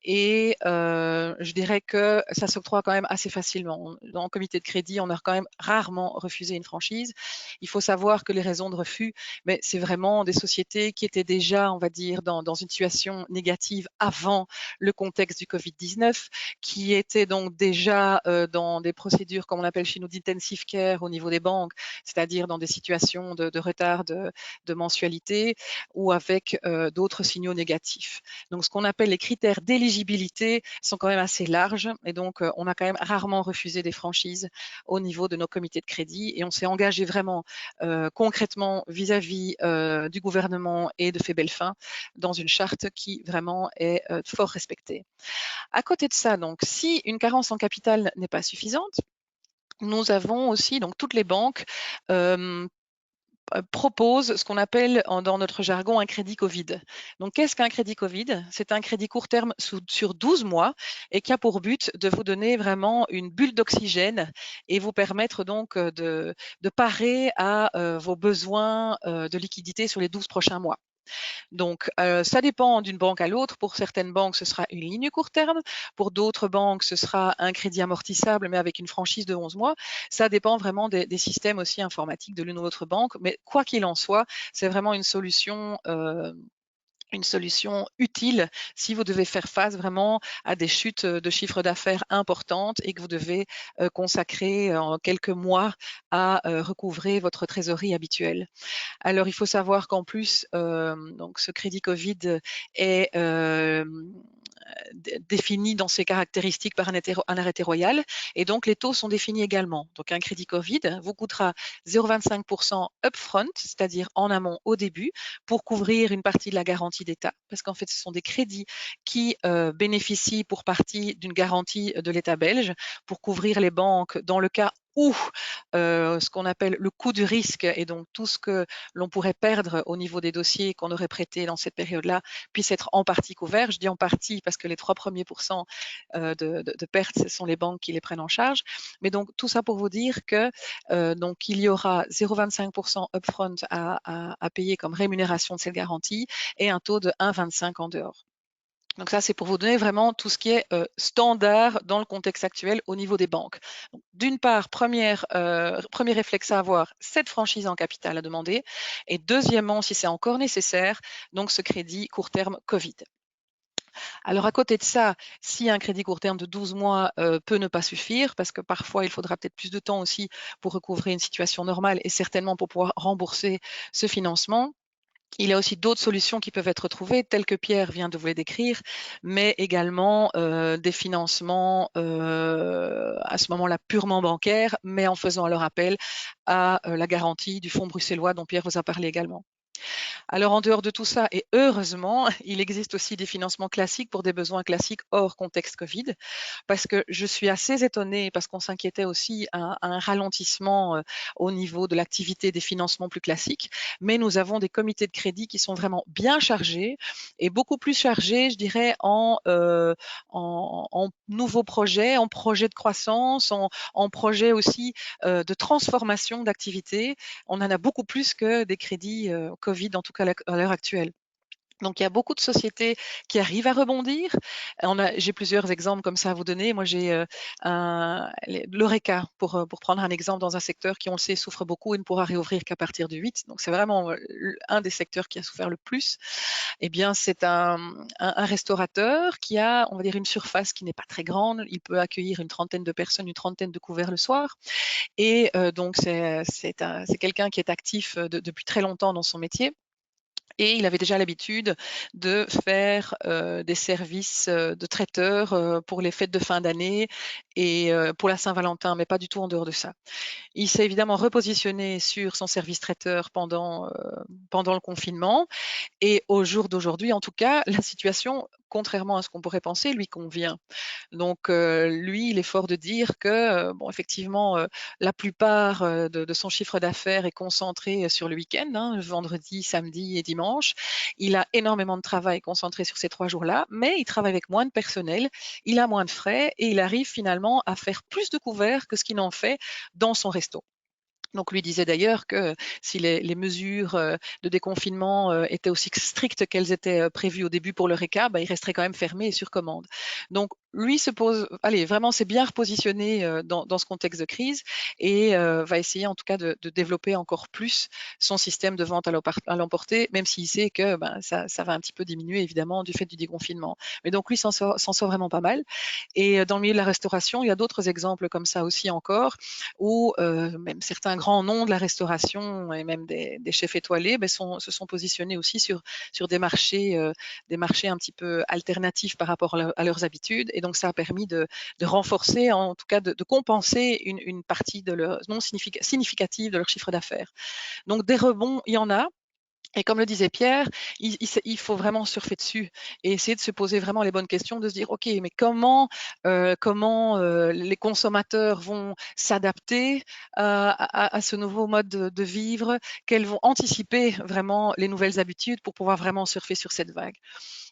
Et je dirais que ça s'octroie quand même assez facilement. Dans le comité de crédit, on a quand même rarement refusé une franchise. Il faut savoir que les raisons de refus, mais c'est vraiment des sociétés qui étaient déjà, on va dire, dans une situation négative avant le contexte du Covid-19, qui étaient donc déjà dans des procédures, comme on appelle chez nous, d'intensive care au niveau des banques, c'est-à-dire dans des situations de retard de mensualité ou avec d'autres signaux négatifs. Donc, ce qu'on appelle les critères d'éligibilité sont quand même assez larges et donc on a quand même rarement refusé des franchises au niveau de nos comités de crédit et on s'est engagé vraiment concrètement vis-à-vis du gouvernement et de Febelfin dans une charte qui vraiment est fort respectée. À côté de ça, donc, si une carence en capital n'est pas suffisante, nous avons aussi, donc toutes les banques propose ce qu'on appelle dans notre jargon un crédit Covid. Donc, qu'est-ce qu'un crédit Covid? C'est un crédit court terme sur 12 mois et qui a pour but de vous donner vraiment une bulle d'oxygène et vous permettre donc de parer à vos besoins de liquidité sur les 12 prochains mois. Donc, ça dépend d'une banque à l'autre. Pour certaines banques, ce sera une ligne court terme. Pour d'autres banques, ce sera un crédit amortissable, mais avec une franchise de 11 mois. Ça dépend vraiment des systèmes aussi informatiques de l'une ou l'autre banque. Mais quoi qu'il en soit, c'est vraiment une solution utile si vous devez faire face vraiment à des chutes de chiffre d'affaires importantes et que vous devez consacrer en quelques mois à recouvrer votre trésorerie habituelle. Alors, il faut savoir qu'en plus, donc ce crédit Covid est défini dans ses caractéristiques par un arrêté royal et donc les taux sont définis également. Donc, un crédit Covid vous coûtera 0,25% upfront, c'est-à-dire en amont au début, pour couvrir une partie de la garantie d'État, parce qu'en fait, ce sont des crédits qui bénéficient pour partie d'une garantie de l'État belge pour couvrir les banques dans le cas où ce qu'on appelle le coût du risque et donc tout ce que l'on pourrait perdre au niveau des dossiers qu'on aurait prêtés dans cette période-là puisse être en partie couvert. Je dis en partie parce que les 3 premiers pourcents de pertes, ce sont les banques qui les prennent en charge. Mais donc tout ça pour vous dire que donc il y aura 0,25% upfront à payer comme rémunération de cette garantie et un taux de 1,25 en dehors. Donc ça, c'est pour vous donner vraiment tout ce qui est standard dans le contexte actuel au niveau des banques. D'une part, premier réflexe à avoir, cette franchise en capital à demander. Et deuxièmement, si c'est encore nécessaire, donc ce crédit court terme Covid. Alors à côté de ça, si un crédit court terme de 12 mois peut ne pas suffire, parce que parfois il faudra peut-être plus de temps aussi pour recouvrer une situation normale et certainement pour pouvoir rembourser ce financement, il y a aussi d'autres solutions qui peuvent être trouvées, telles que Pierre vient de vous les décrire, mais également des financements à ce moment-là purement bancaires, mais en faisant alors appel à la garantie du fonds bruxellois dont Pierre vous a parlé également. Alors en dehors de tout ça, et heureusement, il existe aussi des financements classiques pour des besoins classiques hors contexte Covid, parce que je suis assez étonnée, parce qu'on s'inquiétait aussi à un ralentissement au niveau de l'activité des financements plus classiques, mais nous avons des comités de crédit qui sont vraiment bien chargés et beaucoup plus chargés, je dirais, en nouveaux projets, en projets de croissance, en projets aussi de transformation d'activité. On en a beaucoup plus que des crédits Covid, en tout cas à l'heure actuelle. Donc, il y a beaucoup de sociétés qui arrivent à rebondir. J'ai plusieurs exemples comme ça à vous donner. Moi, j'ai l'Oreca, pour prendre un exemple, dans un secteur qui, on le sait, souffre beaucoup et ne pourra réouvrir qu'à partir du 8. Donc, c'est vraiment un des secteurs qui a souffert le plus. Eh bien, c'est un restaurateur qui a, on va dire, une surface qui n'est pas très grande. Il peut accueillir une trentaine de personnes, une trentaine de couverts le soir. Et donc, c'est quelqu'un qui est actif depuis très longtemps dans son métier. Et il avait déjà l'habitude de faire des services de traiteur pour les fêtes de fin d'année et pour la Saint-Valentin, mais pas du tout en dehors de ça. Il s'est évidemment repositionné sur son service traiteur pendant le confinement. Et au jour d'aujourd'hui, en tout cas, la situation, contrairement à ce qu'on pourrait penser, lui convient. Donc, lui, il est fort de dire que, bon, effectivement, la plupart de son chiffre d'affaires est concentré sur le week-end, hein, vendredi, samedi et dimanche. Il a énormément de travail concentré sur ces 3 jours-là, mais il travaille avec moins de personnel, il a moins de frais et il arrive finalement à faire plus de couverts que ce qu'il en fait dans son resto. Donc, lui disait d'ailleurs que si les mesures de déconfinement étaient aussi strictes qu'elles étaient prévues au début pour l'Eureka, il resterait quand même fermé et sur commande. Donc, lui vraiment s'est bien repositionné dans ce contexte de crise et va essayer en tout cas de développer encore plus son système de vente à l'emporter, même s'il sait que ça va un petit peu diminuer évidemment du fait du déconfinement. Mais donc, lui s'en sort vraiment pas mal. Et dans le milieu de la restauration, il y a d'autres exemples comme ça aussi encore, où même certains grands noms de la restauration et même des chefs étoilés se sont positionnés aussi sur des marchés un petit peu alternatifs par rapport à leurs habitudes. Et donc, ça a permis de renforcer, en tout cas de compenser une partie de leur non significative de leur chiffre d'affaires. Donc, des rebonds, il y en a. Et comme le disait Pierre, il faut vraiment surfer dessus et essayer de se poser vraiment les bonnes questions, de se dire, OK, mais comment les consommateurs vont s'adapter à ce nouveau mode de vivre, qu'elles vont anticiper vraiment les nouvelles habitudes pour pouvoir vraiment surfer sur cette vague.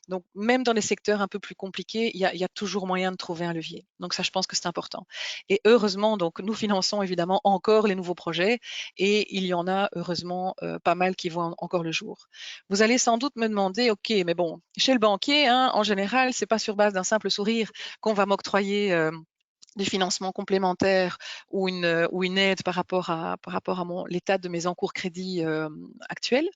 Donc, même dans les secteurs un peu plus compliqués, il y a toujours moyen de trouver un levier. Donc, ça, je pense que c'est important. Et heureusement, donc, nous finançons évidemment encore les nouveaux projets et il y en a heureusement pas mal qui voient encore le jour. Vous allez sans doute me demander, OK, mais bon, chez le banquier, hein, en général, c'est pas sur base d'un simple sourire qu'on va m'octroyer des financements complémentaires ou une aide par rapport à l'état de mes encours crédits actuels.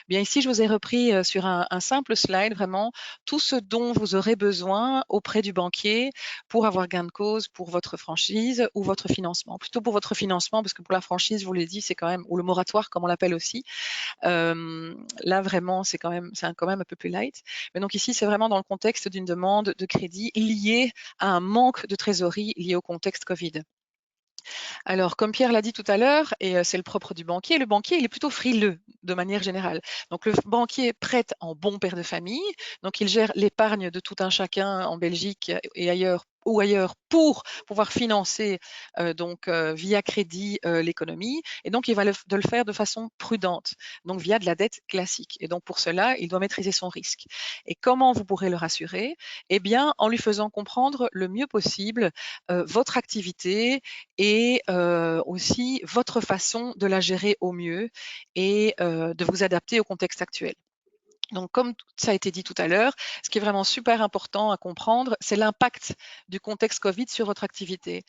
Bien, ici, je vous ai repris sur un simple slide vraiment tout ce dont vous aurez besoin auprès du banquier pour avoir gain de cause pour votre franchise ou votre financement. Plutôt pour votre financement, parce que pour la franchise, je vous l'ai dit, c'est quand même, ou le moratoire comme on l'appelle aussi, là vraiment, c'est quand même un peu plus light. Mais donc ici, c'est vraiment dans le contexte d'une demande de crédit liée à un manque de trésorerie lié au contexte Covid. Alors, comme Pierre l'a dit tout à l'heure, et c'est le propre du banquier, le banquier, il est plutôt frileux de manière générale. Donc, le banquier prête en bon père de famille, donc il gère l'épargne de tout un chacun en Belgique et ailleurs ou ailleurs pour pouvoir financer via crédit l'économie, et donc il va de le faire de façon prudente, donc via de la dette classique. Et donc pour cela, il doit maîtriser son risque. Et comment vous pourrez le rassurer? Eh bien, en lui faisant comprendre le mieux possible votre activité et aussi votre façon de la gérer au mieux et de vous adapter au contexte actuel. Donc, comme ça a été dit tout à l'heure, ce qui est vraiment super important à comprendre, c'est l'impact du contexte Covid sur votre activité.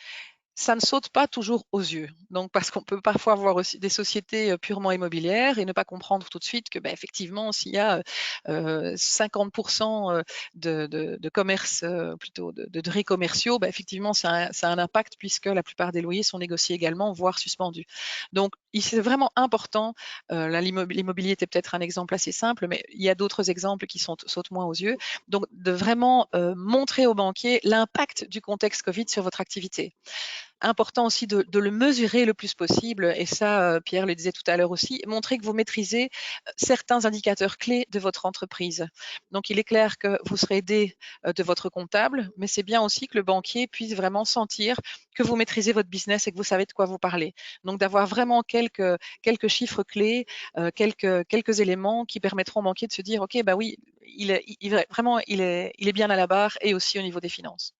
Ça ne saute pas toujours aux yeux. Donc, parce qu'on peut parfois voir aussi des sociétés purement immobilières et ne pas comprendre tout de suite que, effectivement, s'il y a 50% de commerces, plutôt de drilles commerciaux, effectivement, ça a un impact puisque la plupart des loyers sont négociés également, voire suspendus. Donc, c'est vraiment important. L'immobilier était peut-être un exemple assez simple, mais il y a d'autres exemples qui sautent moins aux yeux. Donc, de vraiment montrer aux banquiers l'impact du contexte Covid sur votre activité. Important aussi de le mesurer le plus possible, et ça, Pierre le disait tout à l'heure aussi, montrer que vous maîtrisez certains indicateurs clés de votre entreprise. Donc, il est clair que vous serez aidé de votre comptable, mais c'est bien aussi que le banquier puisse vraiment sentir que vous maîtrisez votre business et que vous savez de quoi vous parlez. Donc, d'avoir vraiment quelques chiffres clés, quelques éléments qui permettront au banquier de se dire, OK, oui, il est bien à la barre, et aussi au niveau des finances.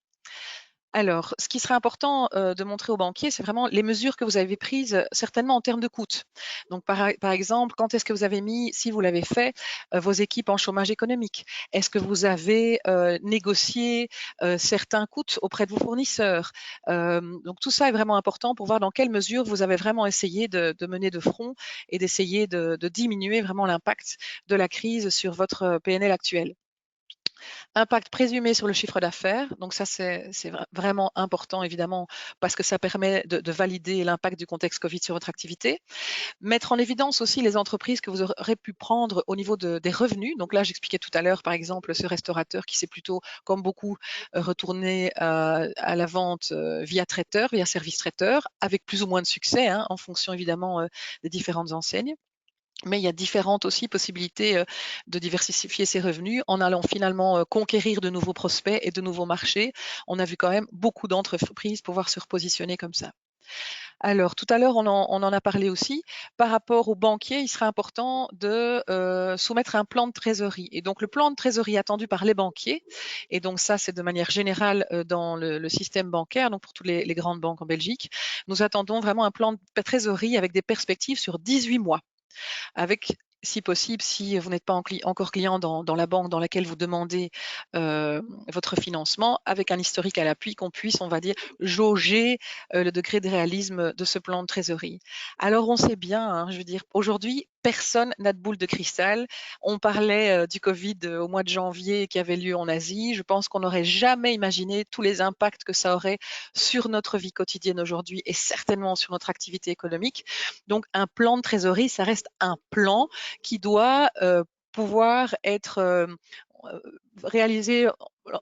Alors, ce qui serait important de montrer aux banquiers, c'est vraiment les mesures que vous avez prises, certainement en termes de coûts. Donc, par exemple, quand est-ce que vous avez mis, si vous l'avez fait, vos équipes en chômage économique? Est-ce que vous avez négocié certains coûts auprès de vos fournisseurs? Donc, tout ça est vraiment important pour voir dans quelle mesure vous avez vraiment essayé de mener de front et d'essayer de diminuer vraiment l'impact de la crise sur votre PNL actuel. Impact présumé sur le chiffre d'affaires. Donc ça, c'est vraiment important, évidemment, parce que ça permet de valider l'impact du contexte Covid sur votre activité. Mettre en évidence aussi les entreprises que vous aurez pu prendre au niveau des revenus. Donc là, j'expliquais tout à l'heure, par exemple, ce restaurateur qui s'est plutôt, comme beaucoup, retourné à la vente via traiteur, via service traiteur, avec plus ou moins de succès, en fonction évidemment des différentes enseignes. Mais il y a différentes aussi possibilités de diversifier ses revenus en allant finalement conquérir de nouveaux prospects et de nouveaux marchés. On a vu quand même beaucoup d'entreprises pouvoir se repositionner comme ça. Alors, tout à l'heure, on en a parlé aussi. Par rapport aux banquiers, il serait important de soumettre un plan de trésorerie. Et donc, le plan de trésorerie attendu par les banquiers, et donc ça, c'est de manière générale dans le système bancaire, donc pour toutes les grandes banques en Belgique, nous attendons vraiment un plan de trésorerie avec des perspectives sur 18 mois. Avec, si possible, si vous n'êtes pas encore client dans la banque dans laquelle vous demandez votre financement, avec un historique à l'appui, qu'on puisse, on va dire, jauger le degré de réalisme de ce plan de trésorerie. Alors, on sait bien, je veux dire, aujourd'hui, personne n'a de boule de cristal. On parlait du Covid au mois de janvier qui avait lieu en Asie. Je pense qu'on n'aurait jamais imaginé tous les impacts que ça aurait sur notre vie quotidienne aujourd'hui et certainement sur notre activité économique. Donc, un plan de trésorerie, ça reste un plan qui doit pouvoir être réalisé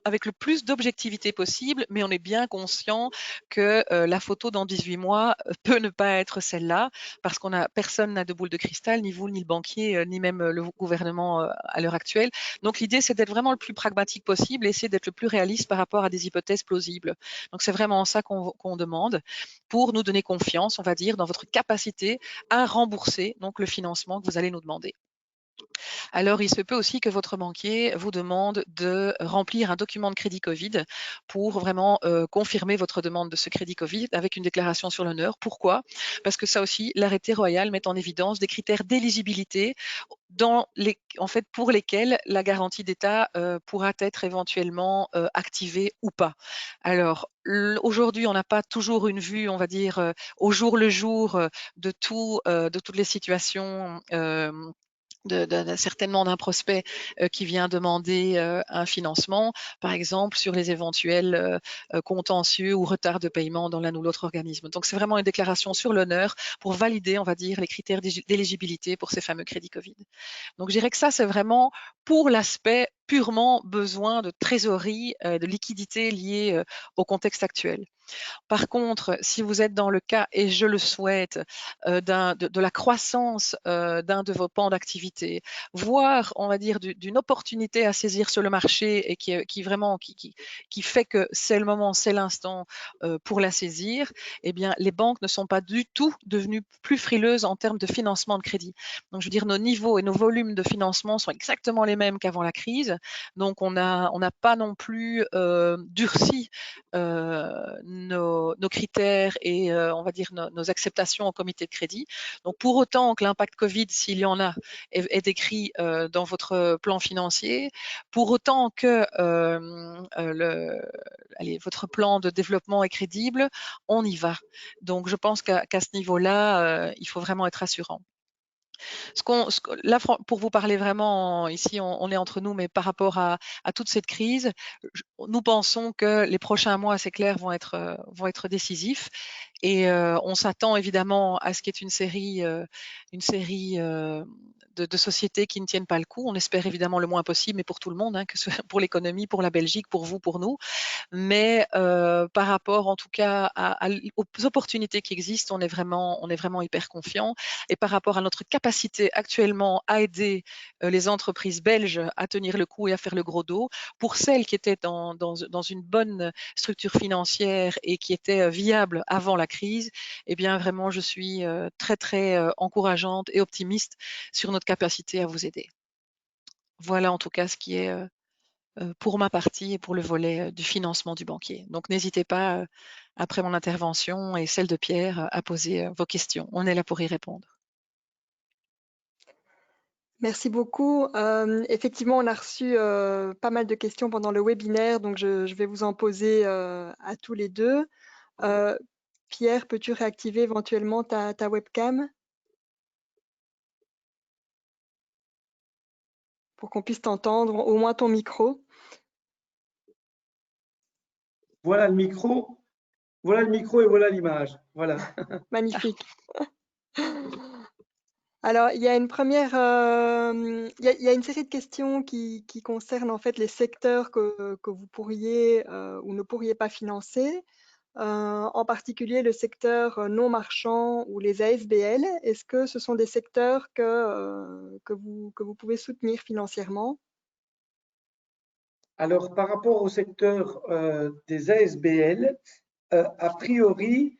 avec le plus d'objectivité possible, mais on est bien conscient que la photo dans 18 mois peut ne pas être celle-là, parce personne n'a de boule de cristal, ni vous, ni le banquier, ni même le gouvernement à l'heure actuelle. Donc l'idée, c'est d'être vraiment le plus pragmatique possible, essayer d'être le plus réaliste par rapport à des hypothèses plausibles. Donc c'est vraiment ça qu'on demande pour nous donner confiance, on va dire, dans votre capacité à rembourser donc le financement que vous allez nous demander. Alors, il se peut aussi que votre banquier vous demande de remplir un document de crédit Covid pour vraiment confirmer votre demande de ce crédit Covid avec une déclaration sur l'honneur. Pourquoi? Parce que ça aussi, l'arrêté royal met en évidence des critères d'éligibilité pour lesquels la garantie d'État pourra être éventuellement activée ou pas. Alors, aujourd'hui, on n'a pas toujours une vue, on va dire, au jour le jour de toutes les situations certainement d'un prospect qui vient demander un financement, par exemple sur les éventuels contentieux ou retards de paiement dans l'un ou l'autre organisme. Donc, c'est vraiment une déclaration sur l'honneur pour valider, on va dire, les critères d'éligibilité pour ces fameux crédits Covid. Donc, je dirais que ça, c'est vraiment pour l'aspect purement besoin de trésorerie, de liquidité liée au contexte actuel. Par contre, si vous êtes dans le cas, et je le souhaite, de la croissance d'un de vos pans d'activité, voire, on va dire, d'une opportunité à saisir sur le marché et qui fait que c'est le moment, c'est l'instant pour la saisir, eh bien, les banques ne sont pas du tout devenues plus frileuses en termes de financement de crédit. Donc, je veux dire, nos niveaux et nos volumes de financement sont exactement les mêmes qu'avant la crise. Donc, on n'a pas non plus durci nos critères et on va dire nos acceptations au comité de crédit. Donc pour autant que l'impact Covid, s'il y en a, est décrit dans votre plan financier, pour autant que votre plan de développement est crédible, on y va. Donc je pense qu'à ce niveau-là, il faut vraiment être rassurant. Là, pour vous parler vraiment, ici on est entre nous, mais par rapport à toute cette crise, nous pensons que les prochains mois, c'est clair, vont être décisifs. Et on s'attend évidemment à ce qu'il y ait une série de sociétés qui ne tiennent pas le coup. On espère évidemment le moins possible, mais pour tout le monde, hein, que ce soit pour l'économie, pour la Belgique, pour vous, pour nous. Mais par rapport en tout cas aux opportunités qui existent, on est vraiment hyper confiant. Et par rapport à notre capacité actuellement à aider les entreprises belges à tenir le coup et à faire le gros dos, pour celles qui étaient dans une bonne structure financière et qui étaient viables avant la crise, eh bien vraiment je suis très très encourageante et optimiste sur notre capacité à vous aider. Voilà en tout cas ce qui est pour ma partie et pour le volet du financement du banquier. Donc n'hésitez pas, après mon intervention et celle de Pierre, à poser vos questions. On est là pour y répondre. Merci beaucoup. Effectivement, on a reçu pas mal de questions pendant le webinaire, donc je vais vous en poser à tous les deux. Pierre, peux-tu réactiver éventuellement ta webcam pour qu'on puisse t'entendre, au moins ton micro? Voilà le micro et voilà l'image. Voilà. Magnifique. Alors, il y a une première, il y a une série de questions qui concernent en fait les secteurs que vous pourriez ou ne pourriez pas financer, en particulier le secteur non marchand ou les ASBL. Est-ce que ce sont des secteurs que vous pouvez soutenir financièrement? Alors, par rapport au secteur des ASBL, a priori,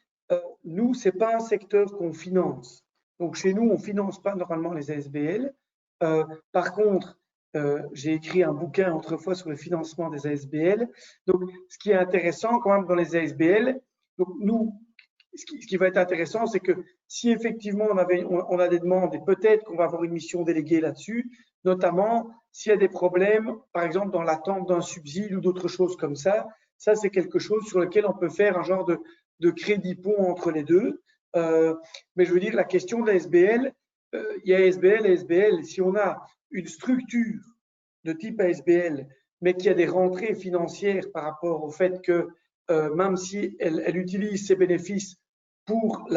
nous, ce n'est pas un secteur qu'on finance. Donc, chez nous, on ne finance pas normalement les ASBL. Par contre, j'ai écrit un bouquin autrefois sur le financement des ASBL. Donc, ce qui est intéressant quand même dans les ASBL, donc nous, ce qui va être intéressant, c'est que si effectivement on a des demandes, et peut-être qu'on va avoir une mission déléguée là-dessus, notamment s'il y a des problèmes, par exemple dans l'attente d'un subside ou d'autres choses comme ça c'est quelque chose sur lequel on peut faire un genre de crédit pont entre les deux. Mais je veux dire, la question de la SBL, il y a SBL et SBL. Si on a une structure de type ASBL, mais qui a des rentrées financières par rapport au fait que même si elle utilise ses bénéfices pour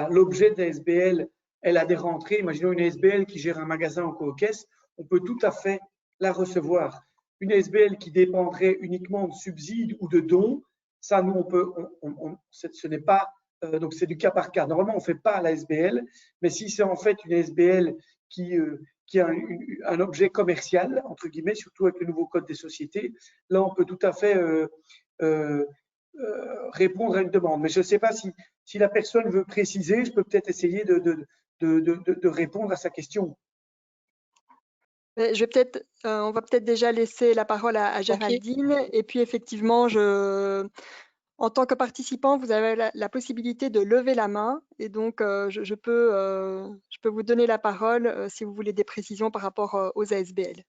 l'objet de la SBL, elle a des rentrées. Imaginons une SBL qui gère un magasin en co-caisse, on peut tout à fait la recevoir. Une SBL qui dépendrait uniquement de subsides ou de dons, ça, nous, ce n'est pas, donc c'est du cas par cas. Normalement, on ne fait pas la SBL, mais si c'est en fait une SBL qui a un objet commercial, entre guillemets, surtout avec le nouveau code des sociétés, là, on peut tout à fait répondre à une demande. Mais je ne sais pas si la personne veut préciser, je peux peut-être essayer de répondre à sa question. On va peut-être déjà laisser la parole à Géraldine. Okay. Et puis effectivement, en tant que participant, vous avez la possibilité de lever la main. Et donc, je peux vous donner la parole si vous voulez des précisions par rapport aux ASBL.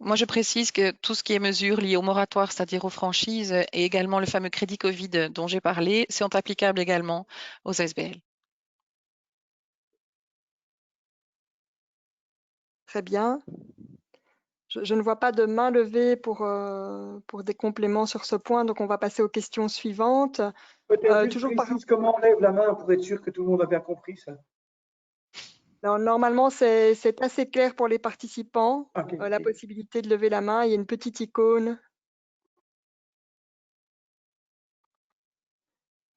Moi, je précise que tout ce qui est mesures liées au moratoire, c'est-à-dire aux franchises, et également le fameux crédit Covid dont j'ai parlé, sont applicables également aux ASBL. Très bien. Je ne vois pas de main levée pour des compléments sur ce point, donc on va passer aux questions suivantes. Peut-être juste précise comment on lève la main pour être sûr que tout le monde a bien compris ça. Alors, normalement, c'est assez clair pour les participants, Ok. la possibilité de lever la main. Il y a une petite icône.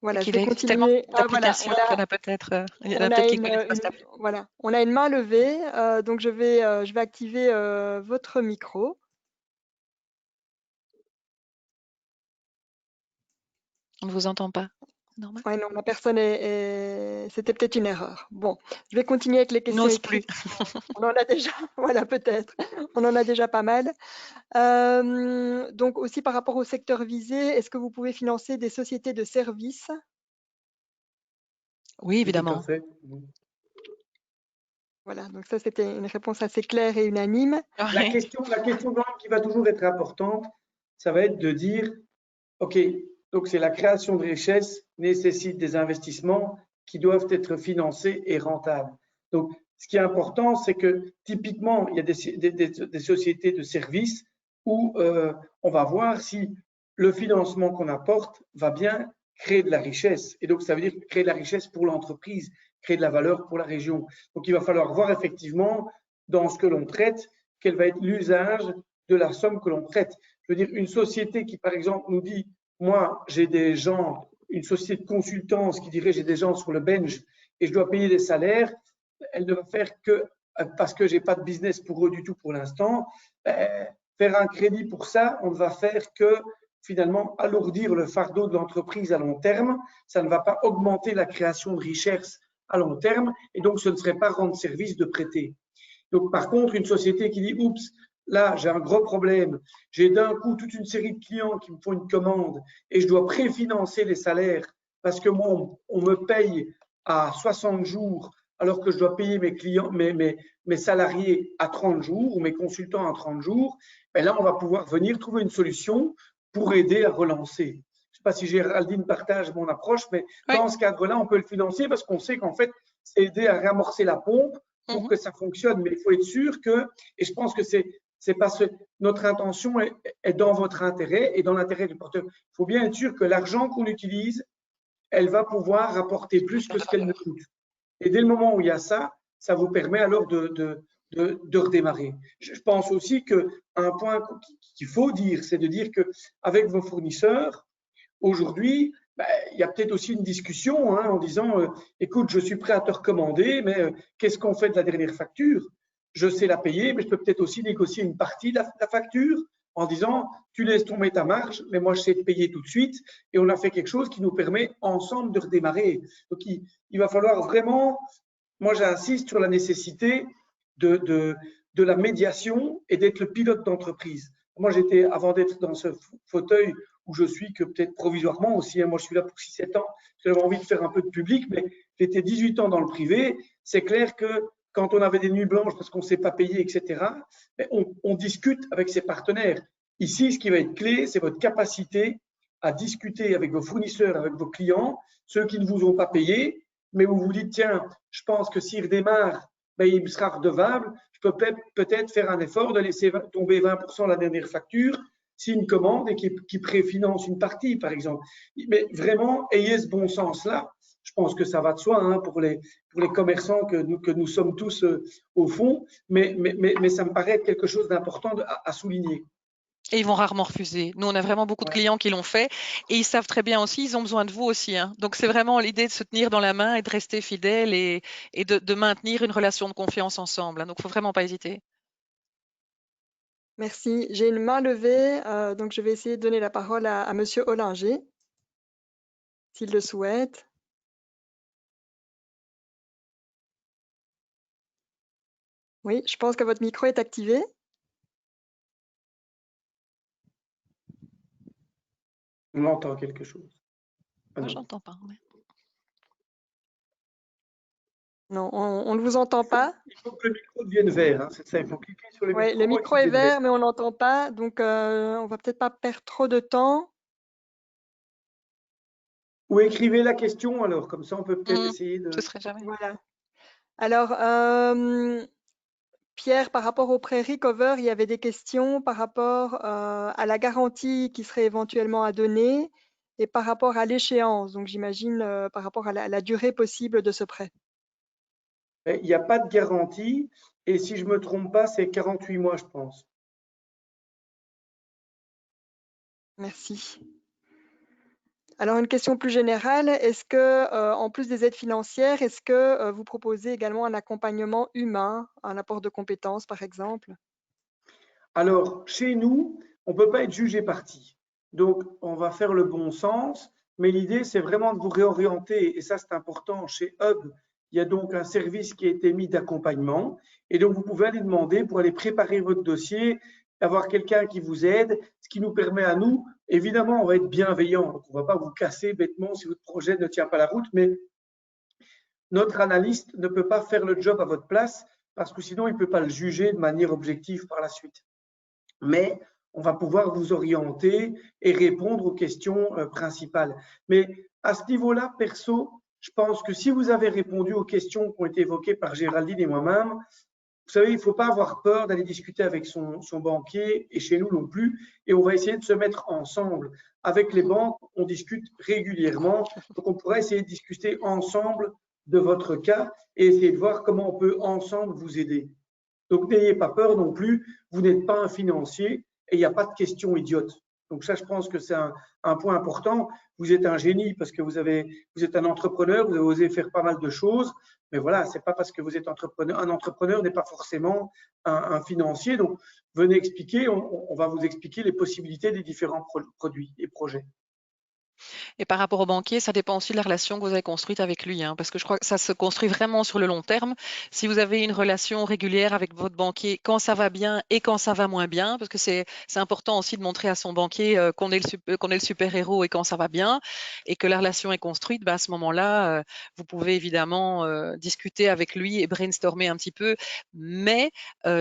Voilà, je vais Existe tellement continuer. Ah, voilà, d'applications qu'il y en a peut-être il y en a on a peut-être qui une, connaissent pas cette appli. voilà, on a une main levée, donc je vais activer votre micro. On ne vous entend pas. Normal. Ouais, non, la personne c'était peut-être une erreur. Bon, je vais continuer avec les questions N'ose écrites. plus. On en a déjà, voilà, peut-être. On en a déjà pas mal. Donc aussi par rapport au secteur visé, est-ce que vous pouvez financer des sociétés de services? Oui, Oui, tout à évidemment. fait. Voilà, donc ça c'était une réponse assez claire et unanime. La Ouais. question quand même qui va toujours être importante, ça va être de dire, OK, donc c'est la création de richesse nécessite des investissements qui doivent être financés et rentables. Donc, ce qui est important, c'est que typiquement, il y a des sociétés de services où on va voir si le financement qu'on apporte va bien créer de la richesse. Et donc, ça veut dire créer de la richesse pour l'entreprise, créer de la valeur pour la région. Donc, il va falloir voir effectivement dans ce que l'on traite, quel va être l'usage de la somme que l'on traite. Je veux dire, une société qui, par exemple, nous dit, moi, j'ai des gens, une société de consultance qui dirait, j'ai des gens sur le bench et je dois payer des salaires, elle ne va faire que, parce que j'ai pas de business pour eux du tout pour l'instant, faire un crédit pour ça, on ne va faire que finalement alourdir le fardeau de l'entreprise à long terme. Ça ne va pas augmenter la création de richesse à long terme et donc ce ne serait pas rendre service de prêter. Donc, par contre, une société qui dit, oups, là, j'ai un gros problème, j'ai d'un coup toute une série de clients qui me font une commande et je dois préfinancer les salaires parce que moi, on me paye à 60 jours alors que je dois payer mes clients, mes salariés à 30 jours ou mes consultants à 30 jours, ben là, on va pouvoir venir trouver une solution pour aider à relancer. Je ne sais pas si Géraldine partage mon approche, mais Oui. dans ce cadre-là, on peut le financer parce qu'on sait qu'en fait, c'est aider à ramorcer la pompe pour que ça fonctionne. Mais il faut être sûr que, et je pense que c'est parce que notre intention est dans votre intérêt et dans l'intérêt du porteur. Il faut bien être sûr que l'argent qu'on utilise, elle va pouvoir rapporter plus que ce qu'elle ne coûte. Et dès le moment où il y a ça, ça vous permet alors de redémarrer. Je pense aussi qu'un point qu'il faut dire, c'est de dire qu'avec vos fournisseurs, aujourd'hui, il y a peut-être aussi une discussion en disant écoute, je suis prêt à te recommander, mais qu'est-ce qu'on fait de la dernière facture? Je sais la payer, mais je peux peut-être aussi négocier une partie de la facture en disant tu laisses tomber ta marge, mais moi je sais te payer tout de suite. Et on a fait quelque chose qui nous permet ensemble de redémarrer. Donc il va falloir vraiment, moi j'insiste sur la nécessité de la médiation et d'être le pilote d'entreprise. Moi j'étais, avant d'être dans ce fauteuil, où je suis que peut-être provisoirement aussi. Moi, je suis là pour 6-7 ans. J'avais envie de faire un peu de public, mais j'étais 18 ans dans le privé. C'est clair que quand on avait des nuits blanches parce qu'on ne s'est pas payé, etc., on discute avec ses partenaires. Ici, ce qui va être clé, c'est votre capacité à discuter avec vos fournisseurs, avec vos clients, ceux qui ne vous ont pas payé, mais vous vous dites, tiens, je pense que s'il redémarre, il me sera redevable. Je peux peut-être faire un effort de laisser tomber 20% la dernière facture s'il me commande et qui préfinance une partie, par exemple. Mais vraiment, ayez ce bon sens-là. Je pense que ça va de soi pour les commerçants que nous sommes tous au fond, mais ça me paraît être quelque chose d'important à souligner. Et ils vont rarement refuser. Nous, on a vraiment beaucoup de clients qui l'ont fait et ils savent très bien aussi, ils ont besoin de vous aussi. Donc, c'est vraiment l'idée de se tenir dans la main et de rester fidèle et de maintenir une relation de confiance ensemble. Donc, il ne faut vraiment pas hésiter. Merci. J'ai une main levée, donc je vais essayer de donner la parole à Monsieur Hollinger, s'il le souhaite. Oui, je pense que votre micro est activé. On entend quelque chose. Moi, je n'entends pas. Non, on ne vous entend pas. Il faut que le micro devienne vert. C'est ça, il faut cliquer sur le micro. Oui, le micro est vert, mais on n'entend pas. Donc, on va peut-être pas perdre trop de temps. Ou écrivez la question alors, comme ça on peut peut-être essayer de… Ce serait jamais. Voilà. Alors, Pierre, par rapport au prairie cover, il y avait des questions par rapport à la garantie qui serait éventuellement à donner et par rapport à l'échéance. Donc, j'imagine par rapport à la durée possible de ce prêt. Il n'y a pas de garantie. Et si je ne me trompe pas, c'est 48 mois, je pense. Merci. Alors, une question plus générale, est-ce que, en plus des aides financières, est-ce que vous proposez également un accompagnement humain, un apport de compétences, par exemple? Alors, chez nous, on ne peut pas être jugé parti. Donc, on va faire le bon sens, mais l'idée, c'est vraiment de vous réorienter. Et ça, c'est important. Chez Hub, il y a donc un service qui a été mis d'accompagnement. Et donc, vous pouvez aller demander pour aller préparer votre dossier, avoir quelqu'un qui vous aide, ce qui nous permet à nous, évidemment, on va être bienveillant. Donc, on ne va pas vous casser bêtement si votre projet ne tient pas la route, mais notre analyste ne peut pas faire le job à votre place parce que sinon, il ne peut pas le juger de manière objective par la suite. Mais on va pouvoir vous orienter et répondre aux questions principales. Mais à ce niveau-là, perso, je pense que si vous avez répondu aux questions qui ont été évoquées par Géraldine et moi-même, vous savez, il ne faut pas avoir peur d'aller discuter avec son banquier et chez nous non plus. Et on va essayer de se mettre ensemble. Avec les banques, on discute régulièrement. Donc, on pourrait essayer de discuter ensemble de votre cas et essayer de voir comment on peut ensemble vous aider. Donc, n'ayez pas peur non plus. Vous n'êtes pas un financier et il n'y a pas de questions idiotes. Donc, ça, je pense que c'est un point important. Vous êtes un génie parce que vous êtes un entrepreneur, vous avez osé faire pas mal de choses. Mais voilà, c'est pas parce que vous êtes entrepreneur. Un entrepreneur n'est pas forcément un financier. Donc, venez expliquer. On va vous expliquer les possibilités des différents produits et projets. Et par rapport au banquier, ça dépend aussi de la relation que vous avez construite avec lui, hein, parce que je crois que ça se construit vraiment sur le long terme. Si vous avez une relation régulière avec votre banquier, quand ça va bien et quand ça va moins bien, parce que c'est important aussi de montrer à son banquier qu'on est le super-héros et quand ça va bien, et que la relation est construite, bah, à ce moment-là, vous pouvez évidemment discuter avec lui et brainstormer un petit peu. Mais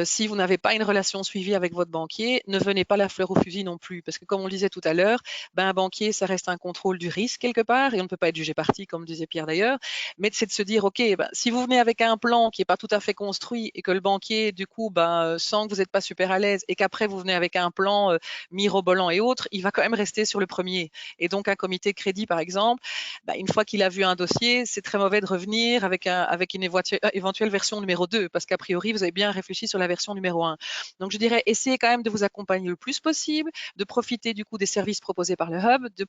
si vous n'avez pas une relation suivie avec votre banquier, ne venez pas la fleur au fusil non plus, parce que comme on le disait tout à l'heure, ben, un banquier, ça reste un contrôle du risque quelque part et on ne peut pas être jugé parti, comme disait Pierre d'ailleurs. Mais c'est de se dire, OK, ben, si vous venez avec un plan qui n'est pas tout à fait construit et que le banquier, du coup, ben, sent que vous n'êtes pas super à l'aise et qu'après vous venez avec un plan mirobolant et autres, il va quand même rester sur le premier. Et donc, un comité de crédit, par exemple, ben, une fois qu'il a vu un dossier, c'est très mauvais de revenir avec une éventuelle version numéro 2 parce qu'a priori, vous avez bien réfléchi sur la version numéro 1. Donc, je dirais, essayez quand même de vous accompagner le plus possible, de profiter du coup des services proposés par le Hub, de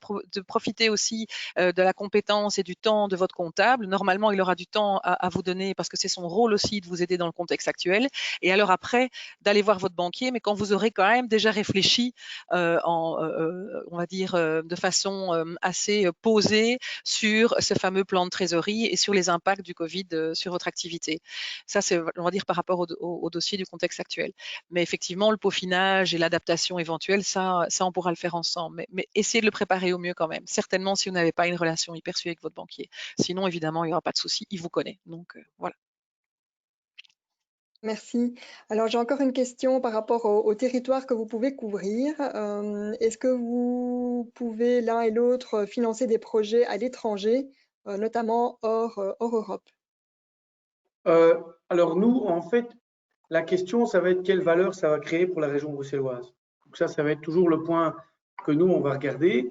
profiter aussi de la compétence et du temps de votre comptable. Normalement, il aura du temps à vous donner parce que c'est son rôle aussi de vous aider dans le contexte actuel. Et alors après, d'aller voir votre banquier, mais quand vous aurez quand même déjà réfléchi on va dire, de façon assez posée sur ce fameux plan de trésorerie et sur les impacts du Covid sur votre activité. Ça, c'est, on va dire, par rapport au dossier du contexte actuel. Mais effectivement, le peaufinage et l'adaptation éventuelle, ça, on pourra le faire ensemble. Mais essayez de le préparer au mieux quand même. Certainement si vous n'avez pas une relation hyper suivie avec votre banquier. Sinon, évidemment, il n'y aura pas de souci, il vous connaît. Donc, voilà. Merci. Alors, j'ai encore une question par rapport au territoire que vous pouvez couvrir. Est-ce que vous pouvez l'un et l'autre financer des projets à l'étranger, notamment hors Europe? Alors nous, en fait, la question, ça va être quelle valeur ça va créer pour la région bruxelloise. Donc ça va être toujours le point que nous, on va regarder.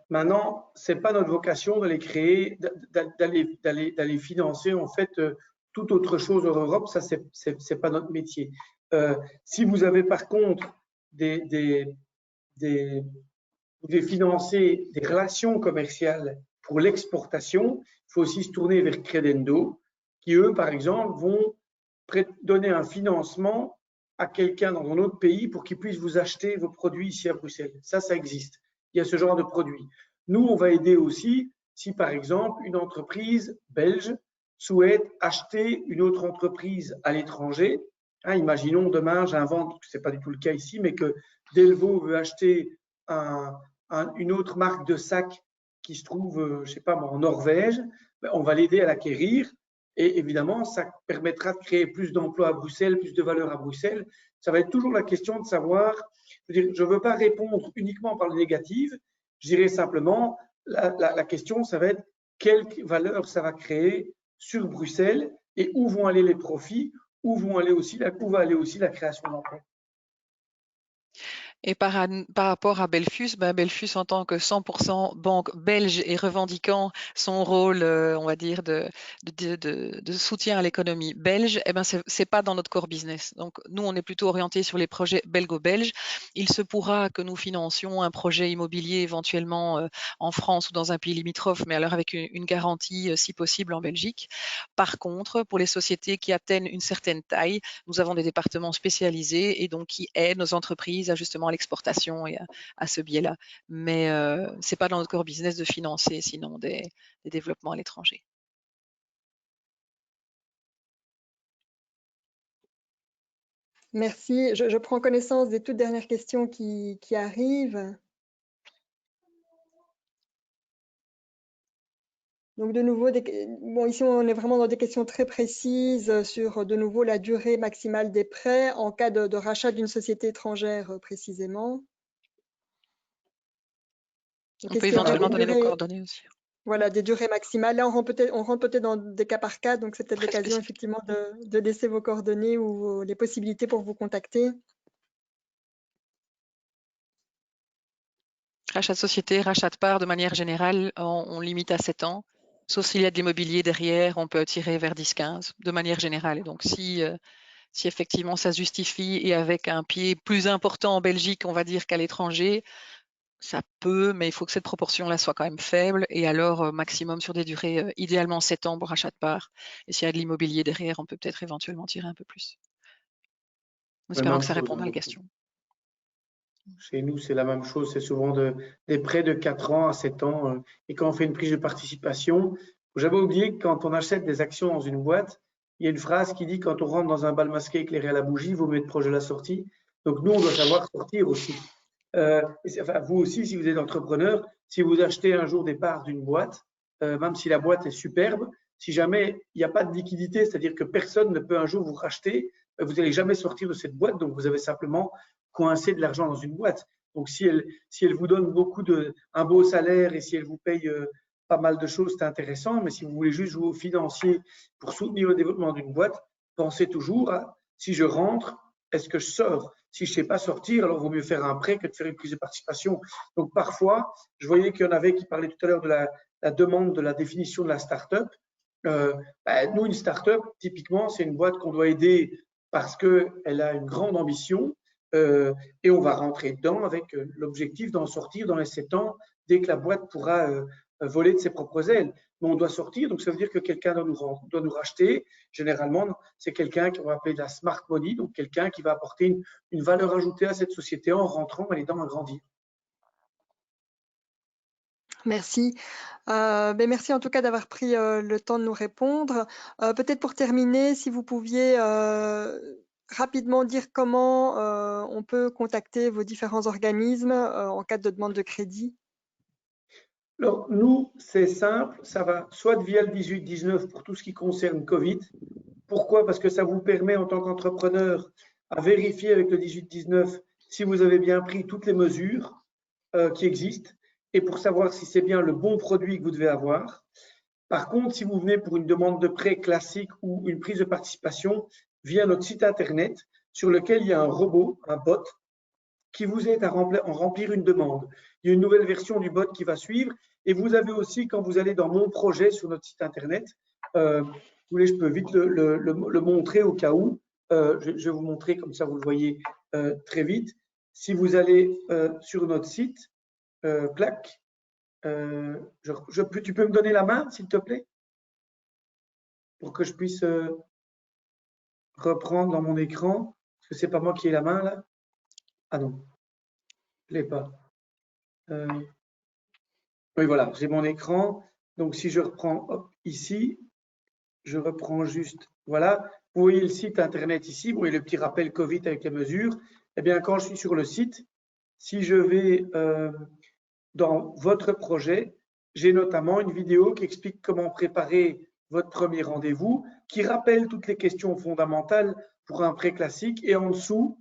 Maintenant, c'est pas notre vocation d'aller créer, d'aller financer en fait toute autre chose en Europe. Ça, c'est pas notre métier. Si vous avez par contre vous devez financer des relations commerciales pour l'exportation, il faut aussi se tourner vers Credendo, qui eux, par exemple, vont donner un financement à quelqu'un dans un autre pays pour qu'il puisse vous acheter vos produits ici à Bruxelles. Ça existe. Il y a ce genre de produits. Nous, on va aider aussi si, par exemple, une entreprise belge souhaite acheter une autre entreprise à l'étranger. Imaginons demain, j'invente, ce n'est pas du tout le cas ici, mais que Delvaux veut acheter une autre marque de sac qui se trouve, je sais pas moi, en Norvège, on va l'aider à l'acquérir. Et évidemment, ça permettra de créer plus d'emplois à Bruxelles, plus de valeur à Bruxelles. Ça va être toujours la question de savoir, je ne veux pas répondre uniquement par le négatif, je dirais simplement, la question, ça va être quelle valeur ça va créer sur Bruxelles et où vont aller les profits, où va aller aussi la création d'emplois. Et par rapport à Belfus, Belfus en tant que 100% banque belge et revendiquant son rôle, on va dire, de soutien à l'économie belge, c'est pas dans notre core business. Donc, nous, on est plutôt orienté sur les projets belgo-belges. Il se pourra que nous financions un projet immobilier éventuellement en France ou dans un pays limitrophe, mais alors avec une garantie, si possible, en Belgique. Par contre, pour les sociétés qui atteignent une certaine taille, nous avons des départements spécialisés et donc qui aident nos entreprises à justement l'exportation et à ce biais-là. Mais ce n'est pas dans notre core business de financer sinon des développements à l'étranger. Merci. Je prends connaissance des toutes dernières questions qui arrivent. Donc de nouveau, ici on est vraiment dans des questions très précises sur de nouveau la durée maximale des prêts en cas de rachat d'une société étrangère précisément. Donc, on peut éventuellement donner nos coordonnées aussi. Voilà, des durées maximales. Là, on rentre peut-être dans des cas par cas, donc c'est peut-être l'occasion effectivement de laisser vos coordonnées ou les possibilités pour vous contacter. Rachat de société, rachat de part, de manière générale, on limite à 7 ans. Sauf s'il y a de l'immobilier derrière, on peut tirer vers 10-15 de manière générale. Et donc, si effectivement ça se justifie et avec un pied plus important en Belgique, on va dire qu'à l'étranger, ça peut, mais il faut que cette proportion-là soit quand même faible. Et alors, maximum sur des durées, idéalement 7 ans pour rachat de part. Et s'il y a de l'immobilier derrière, on peut peut-être éventuellement tirer un peu plus. En espérant que ça réponde à la question. Chez nous, c'est la même chose. C'est souvent des prêts de 4 ans à 7 ans. Et quand on fait une prise de participation, j'avais oublié que quand on achète des actions dans une boîte, il y a une phrase qui dit quand on rentre dans un bal masqué éclairé à la bougie, il vaut mieux être proche de la sortie. Donc nous, on doit savoir sortir aussi. Vous aussi, si vous êtes entrepreneur, si vous achetez un jour des parts d'une boîte, même si la boîte est superbe, si jamais il n'y a pas de liquidité, c'est-à-dire que personne ne peut un jour vous racheter, vous n'allez jamais sortir de cette boîte. Donc vous avez simplement coincé de l'argent dans une boîte. Donc si elle vous donne un beau salaire et si elle vous paye pas mal de choses, c'est intéressant. Mais si vous voulez juste jouer au financier pour soutenir le développement d'une boîte, pensez toujours à si je rentre, est-ce que je sors? Si je ne sais pas sortir, alors il vaut mieux faire un prêt que de faire une prise de participation. Donc parfois, je voyais qu'il y en avait qui parlaient tout à l'heure de la demande de la définition de la start-up. Nous, une start-up, typiquement, c'est une boîte qu'on doit aider parce qu'elle a une grande ambition et on va rentrer dedans avec l'objectif d'en sortir dans les 7 ans dès que la boîte pourra voler de ses propres ailes. Mais on doit sortir, donc ça veut dire que quelqu'un doit nous racheter. Généralement, c'est quelqu'un qu'on va appeler de la smart money, donc quelqu'un qui va apporter une valeur ajoutée à cette société en rentrant et l'aidant à grandir. Merci. Merci en tout cas d'avoir pris le temps de nous répondre. Peut-être pour terminer, si vous pouviez rapidement dire comment on peut contacter vos différents organismes en cas de demande de crédit. Alors, nous, c'est simple, ça va soit via le 18-19 pour tout ce qui concerne Covid. Pourquoi? Parce que ça vous permet en tant qu'entrepreneur à vérifier avec le 18-19 si vous avez bien pris toutes les mesures qui existent et pour savoir si c'est bien le bon produit que vous devez avoir. Par contre, si vous venez pour une demande de prêt classique ou une prise de participation via notre site internet sur lequel il y a un robot, un bot, qui vous aide à remplir une demande. Il y a une nouvelle version du bot qui va suivre et vous avez aussi, quand vous allez dans Mon projet sur notre site internet, vous voulez, je peux vite le montrer au cas où. Je vais vous montrer comme ça, vous le voyez très vite. Si vous allez sur notre site, clac, tu peux me donner la main, s'il te plaît, pour que je puisse reprendre dans mon écran, parce que c'est pas moi qui ai la main là. Ah non, je ne l'ai pas. Oui, voilà, j'ai mon écran. Donc, si je reprends hop, ici, je reprends juste, voilà. Vous voyez le site internet ici, vous voyez le petit rappel Covid avec les mesures. Eh bien, quand je suis sur le site, si je vais dans votre projet, j'ai notamment une vidéo qui explique comment préparer votre premier rendez-vous, qui rappelle toutes les questions fondamentales pour un prêt classique. Et en dessous,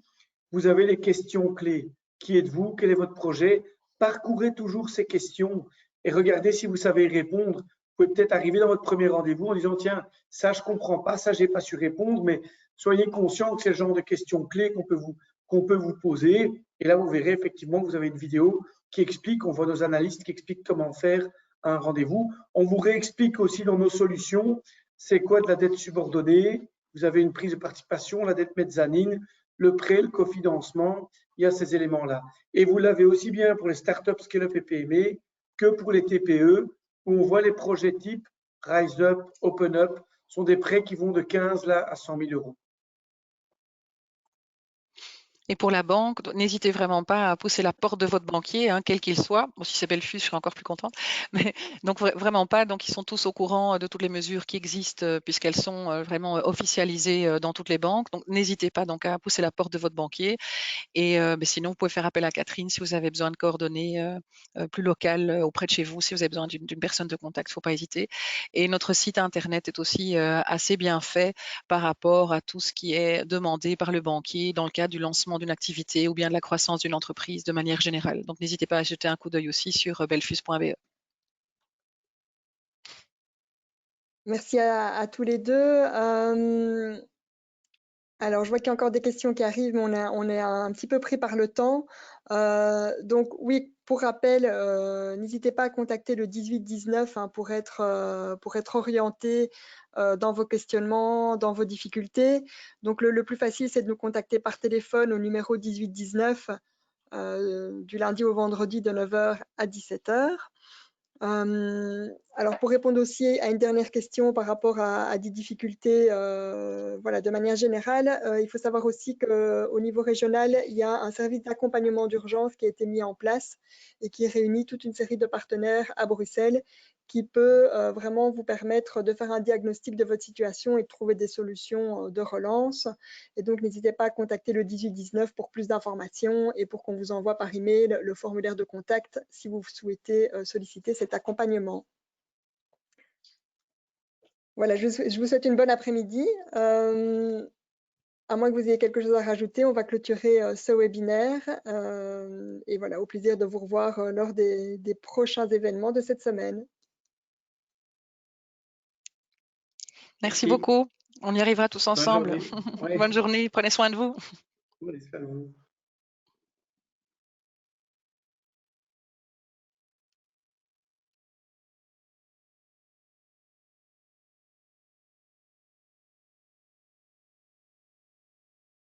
vous avez les questions clés. Qui êtes-vous? Quel est votre projet? Parcourez toujours ces questions et regardez si vous savez y répondre. Vous pouvez peut-être arriver dans votre premier rendez-vous en disant « Tiens, ça, je ne comprends pas, ça, je n'ai pas su répondre », mais soyez conscient que c'est le genre de questions clés qu'on peut qu'on peut vous poser. Et là, vous verrez effectivement que vous avez une vidéo qui explique, on voit nos analystes qui expliquent comment faire un rendez-vous. On vous réexplique aussi dans nos solutions, c'est quoi de la dette subordonnée. Vous avez une prise de participation, la dette mezzanine, le prêt, le cofinancement, il y a ces éléments-là. Et vous l'avez aussi bien pour les startups, scale-up et PME que pour les TPE, où on voit les projets type Rise Up, Open Up, sont des prêts qui vont de 15 là, à 100 000 euros. Et pour la banque, n'hésitez vraiment pas à pousser la porte de votre banquier, hein, quel qu'il soit. Bon, si c'est Belfus, je serais encore plus contente. Mais donc vraiment pas. Donc ils sont tous au courant de toutes les mesures qui existent puisqu'elles sont vraiment officialisées dans toutes les banques. Donc n'hésitez pas donc à pousser la porte de votre banquier. Et sinon, vous pouvez faire appel à Catherine si vous avez besoin de coordonnées plus locales auprès de chez vous. Si vous avez besoin d'une personne de contact, il ne faut pas hésiter. Et notre site internet est aussi assez bien fait par rapport à tout ce qui est demandé par le banquier dans le cadre du lancement d'une activité ou bien de la croissance d'une entreprise de manière générale. Donc, n'hésitez pas à jeter un coup d'œil aussi sur belfus.be. Merci à tous les deux. Alors, je vois qu'il y a encore des questions qui arrivent, mais on est un petit peu pris par le temps. Donc, oui, pour rappel, n'hésitez pas à contacter le 18-19 hein, pour être orienté dans vos questionnements, dans vos difficultés. Donc, le plus facile, c'est de nous contacter par téléphone au numéro 18-19 du lundi au vendredi de 9h à 17h. Alors pour répondre aussi à une dernière question par rapport à des difficultés, voilà, de manière générale, il faut savoir aussi qu'au niveau régional, il y a un service d'accompagnement d'urgence qui a été mis en place et qui réunit toute une série de partenaires à Bruxelles qui peut vraiment vous permettre de faire un diagnostic de votre situation et de trouver des solutions de relance. Et donc, n'hésitez pas à contacter le 18-19 pour plus d'informations et pour qu'on vous envoie par email le formulaire de contact si vous souhaitez solliciter cet accompagnement. Voilà, je vous souhaite une bonne après-midi. À moins que vous ayez quelque chose à rajouter, on va clôturer ce webinaire. Et voilà, au plaisir de vous revoir lors des prochains événements de cette semaine. Merci beaucoup. On y arrivera tous ensemble. Bonne journée. Bonne journée. Prenez soin de vous. Bonne journée.